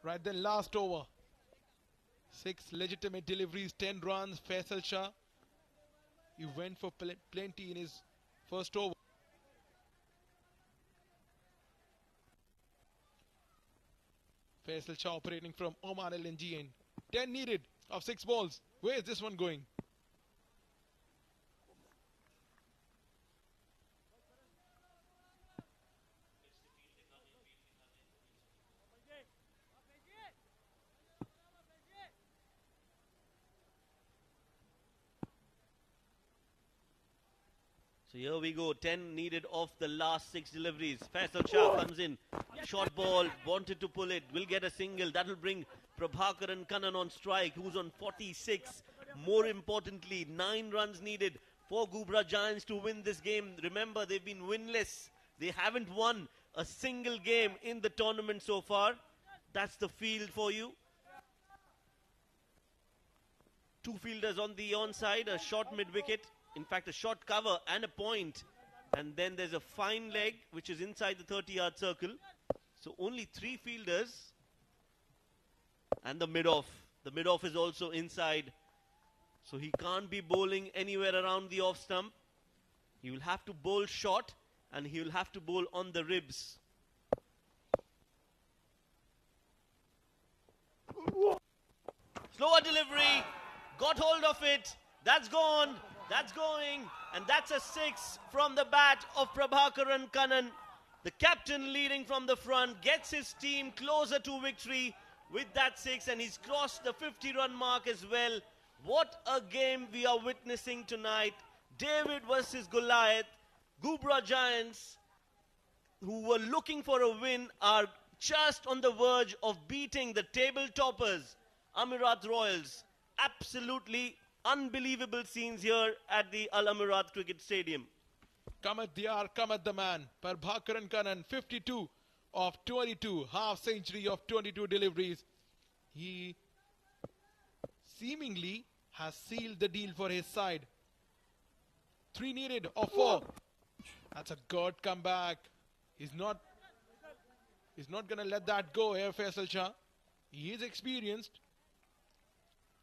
Right then, last over. 6 legitimate deliveries, 10 runs. Faisal Shah, he went for plenty in his first over. Faisal Shah operating from Oman LNG, and 10 needed of 6 balls. Where is this one going? So here we go, 10 needed of the last 6 deliveries. Faisal Shah comes in, short ball, wanted to pull it, will get a single. That will bring Prabhakaran Kannan on strike, who's on 46. More importantly, 9 runs needed for Ghubrah Giants to win this game. Remember, they've been winless. They haven't won a single game in the tournament so far. That's the field for you. 2 fielders on the onside, a short mid-wicket. In fact, a short cover and a point. And then there's a fine leg, which is inside the 30-yard circle. So only 3 fielders. And the mid-off. The mid-off is also inside. So he can't be bowling anywhere around the off stump. He will have to bowl short, and he will have to bowl on the ribs. Slower delivery. Got hold of it. That's gone. That's going. And that's a 6 from the bat of Prabhakaran Kannan. The captain leading from the front gets his team closer to victory with that 6, and he's crossed the 50-run mark as well. What a game we are witnessing tonight. David versus Goliath. Ghubrah Giants, who were looking for a win, are just on the verge of beating the table toppers, Amerat Royals. Absolutely unbelievable scenes here at the Al Amerat Cricket Stadium. Come at the hour, come at the man. Prabhakaran Kannan, 52 of 22, half century of 22 deliveries. He seemingly has sealed the deal for his side. 3 needed of 4. That's a good comeback. He's not going to let that go here, Faisal Shah. He is experienced.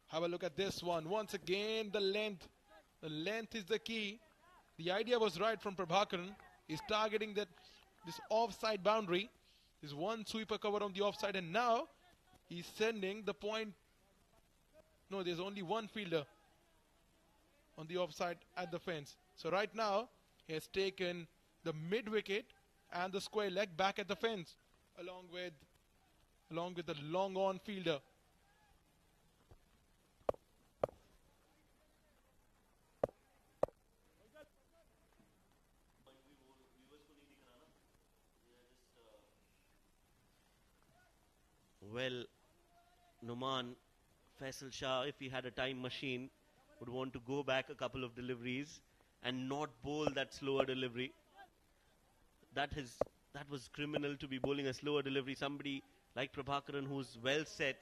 Have a look at this one. Once again, the length. The length is the key. The idea was right from Prabhakaran. He's targeting this offside boundary. There's one sweeper cover on the offside, and now he's sending the point. No, there's only one fielder on the offside at the fence. So right now, he has taken the mid-wicket and the square leg back at the fence, along with the long-on fielder. Well, Numan, Faisal Shah, if he had a time machine, would want to go back a couple of deliveries and not bowl that slower delivery. That was criminal, to be bowling a slower delivery. Somebody like Prabhakaran, who's well set.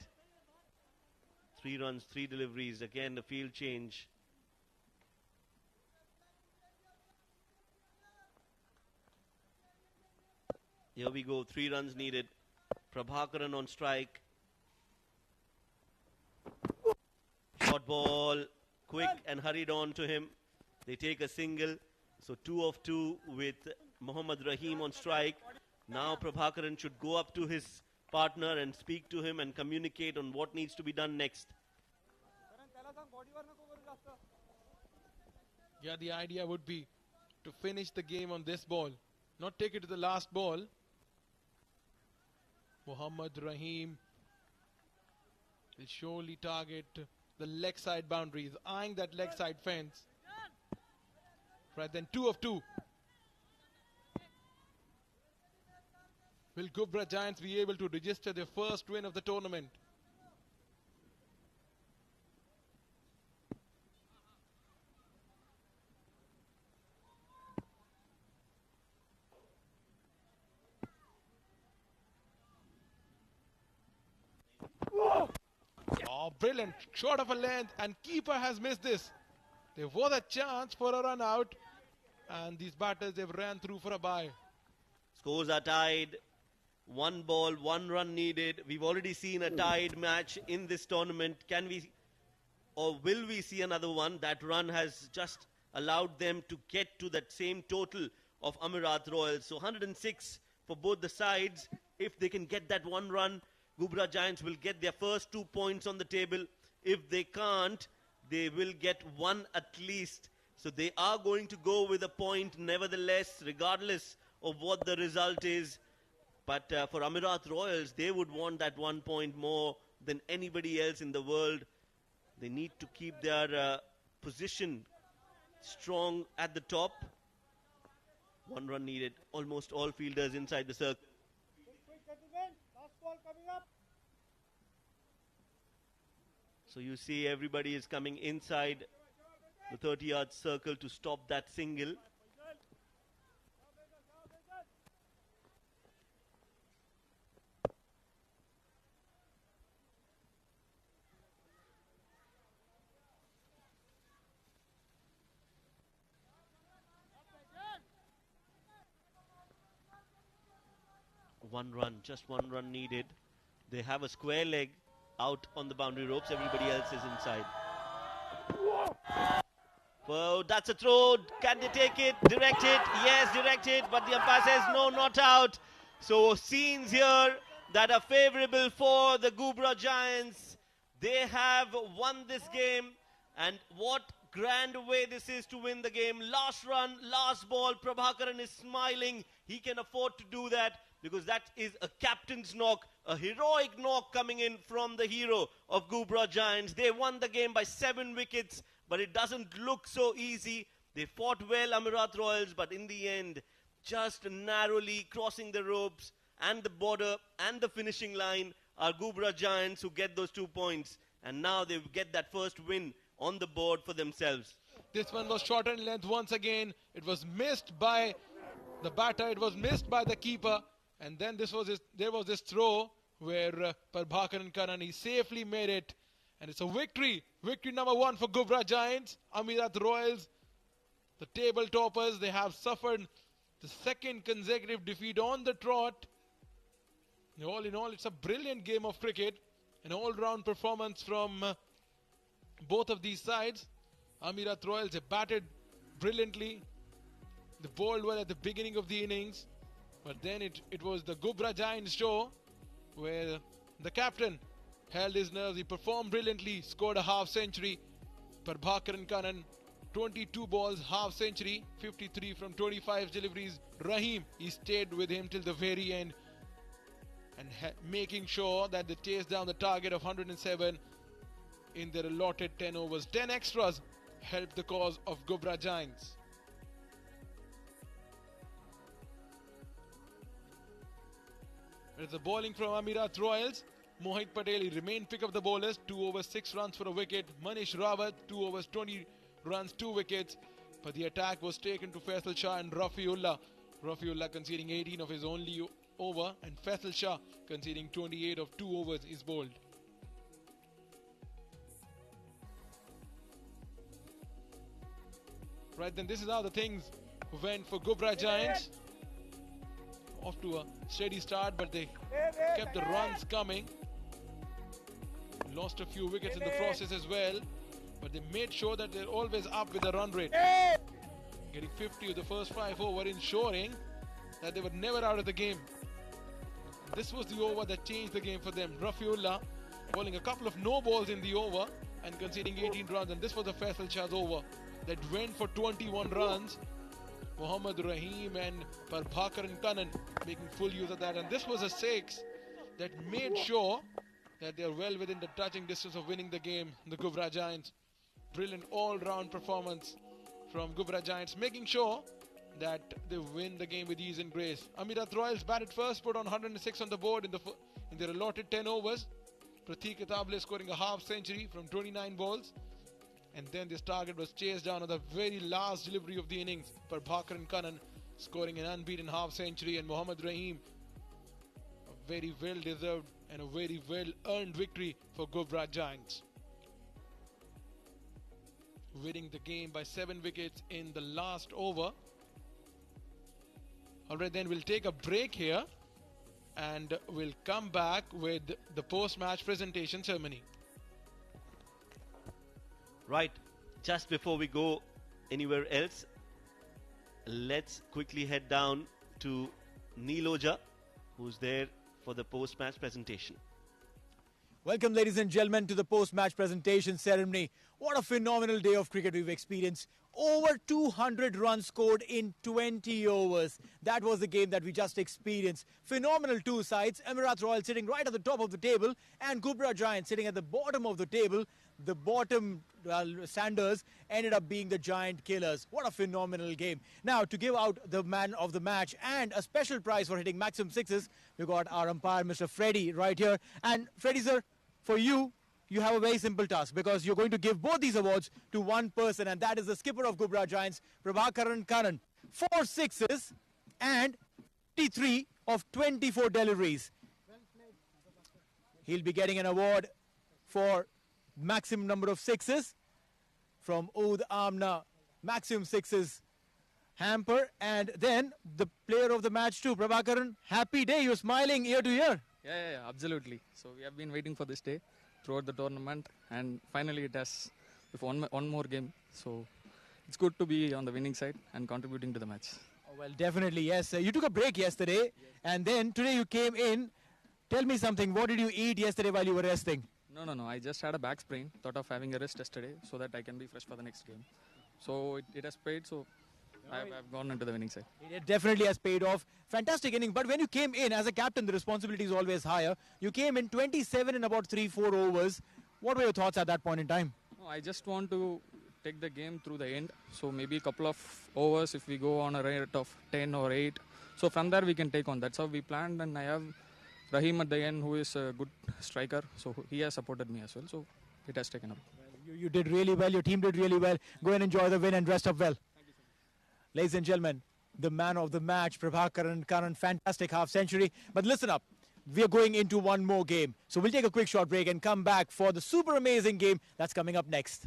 3 runs, 3 deliveries. Again, the field change. Here we go. 3 runs needed. Prabhakaran on strike. Short ball. Quick and hurried on to him. They take a single. So 2 of 2 with Mohammad Rahim on strike. Now Prabhakaran should go up to his partner and speak to him and communicate on what needs to be done next. Yeah, the idea would be to finish the game on this ball, not take it to the last ball. Mohammad Rahim will surely target the leg side boundaries, eyeing that leg side fence. Right then, 2 of 2. Will Ghubrah Giants be able to register their first win of the tournament? Oh, brilliant. Short of a length, and keeper has missed this. There was a chance for a run out, and these batters, they've ran through for a bye. Scores are tied. 1 ball, 1 run needed. We've already seen a tied match in this tournament. Can we, or will we see another one? That run has just allowed them to get to that same total of Amerat Royals. So 106 for both the sides. If they can get that 1 run, Ghubrah Giants will get their first 2 points on the table. If they can't, they will get 1 at least. So they are going to go with a point nevertheless, regardless of what the result is. But for Amerat Royals, they would want that 1 point more than anybody else in the world. They need to keep their position strong at the top. 1 run needed. Almost all fielders inside the circle. So you see everybody is coming inside the 30-yard circle to stop that single. One run, just 1 run needed. They have a square leg out on the boundary ropes. Everybody else is inside. Well, that's a throw. Can they take it? Direct it? Yes, direct it. But the umpire says no, not out. So scenes here that are favorable for the Ghubrah Giants. They have won this game, and what grand way this is to win the game. Last run, last ball, Prabhakaran is smiling. He can afford to do that because that is a captain's knock, a heroic knock coming in from the hero of Ghubrah Giants. They won the game by 7 wickets, but it doesn't look so easy. They fought well, Amerat Royals, but in the end, just narrowly crossing the ropes and the border and the finishing line are Ghubrah Giants, who get those 2 points. And now they get that first win on the board for themselves. This one was short in length once again. It was missed by the batter. It was missed by the keeper. And then there was this throw where Prabhakaran Karan, he safely made it. And it's a victory. Victory number 1 for Ghubrah Giants. Amerat Royals, the table toppers, they have suffered the second consecutive defeat on the trot. All in all, it's a brilliant game of cricket. An all-round performance from both of these sides. Amerat Royals have batted brilliantly. They bowled well at the beginning of the innings. But then it was the Ghubrah Giants show where the captain held his nerves. He performed brilliantly, scored a half-century. Prabhakaran Karan, 22 balls, half-century, 53 from 25 deliveries. Rahim, he stayed with him till the very end and making sure that they chased down the target of 107 in their allotted 10 overs. 10 extras helped the cause of Ghubrah Giants. It's the bowling from Amerat Royals. Mohit Patel, he remained pick of the bowlers. 2 overs, 6 runs for a wicket. Manish Rawat, 2 overs, 20 runs, 2 wickets. But the attack was taken to Faisal Shah and Rafiullah. Rafiullah conceding 18 of his only over, and Faisal Shah conceding 28 of 2 overs is bowled. Right, then this is how the things went for Ghubrah Giants. Off to a steady start, but they kept the runs coming. Lost a few wickets in the process as well, but they made sure that they're always up with the run rate. Getting 50 of the first 5 over, ensuring that they were never out of the game. This was the over that changed the game for them. Rafiullah bowling a couple of no balls in the over and conceding 18 runs, and this was the Faisal Shah's over that went for 21 runs. Mohammad Rahim and Prabhakaran Karan making full use of that, and this was a 6 that made sure that they are well within the touching distance of winning the game. The Ghubrah Giants, brilliant all-round performance from Ghubrah Giants, making sure that they win the game with ease and grace. Amerat Royals batted first, put on 106 on the board in their allotted 10 overs. Pratik Atable scoring a half-century from 29 balls. And then this target was chased down on the very last delivery of the innings. Prabhakaran Karan scoring an unbeaten half-century, and Mohammad Rahim, a very well-deserved and a very well-earned victory for Ghubrah Giants, winning the game by 7 wickets in the last over. Alright, then we'll take a break here and we'll come back with the post-match presentation ceremony. Right, just before we go anywhere else, let's quickly head down to Neeloja, who's there for the post-match presentation. Welcome, ladies and gentlemen, to the post-match presentation ceremony. What a phenomenal day of cricket we've experienced. Over 200 runs scored in 20 overs. That was the game that we just experienced. Phenomenal two sides. Amerat Royal sitting right at the top of the table and Ghubrah Giants sitting at the bottom of the table. The bottom Sanders ended up being the giant killers. What a phenomenal game. Now, to give out the man of the match and a special prize for hitting maximum sixes, we got our umpire, Mr. Freddy, right here. And Freddy, sir, for you, you have a very simple task because you're going to give both these awards to one person, and that is the skipper of Ghubrah Giants, Prabhakaran Karan. 4 sixes and 23 of 24 deliveries. He'll be getting an award for maximum number of sixes from Oud Amna, maximum sixes hamper, and then the player of the match too, Prabhakaran. Happy day, you're smiling ear to ear. Yeah, absolutely. So we have been waiting for this day throughout the tournament, and finally it has with one more game. So it's good to be on the winning side and contributing to the match. Oh, well, definitely, yes. You took a break yesterday, and then today you came in. Tell me something. What did you eat yesterday while you were resting? No. I just had a back sprain. Thought of having a rest yesterday so that I can be fresh for the next game. So it has paid. So I've gone into the winning side. It definitely has paid off. Fantastic inning. But when you came in as a captain, the responsibility is always higher. You came in 27 in about 3-4 overs. What were your thoughts at that point in time? No, I just want to take the game through the end. So maybe a couple of overs if we go on a rate of 10 or 8. So from there we can take on. That's how we planned. And I have Rahim at the end, who is a good striker. So he has supported me as well. So it has taken up. You did really well. Your team did really well. Go and enjoy the win and rest up well. Ladies and gentlemen, the man of the match, Prabhakaran Karan, fantastic half century. But listen up, we are going into one more game. So we'll take a quick short break and come back for the super amazing game that's coming up next.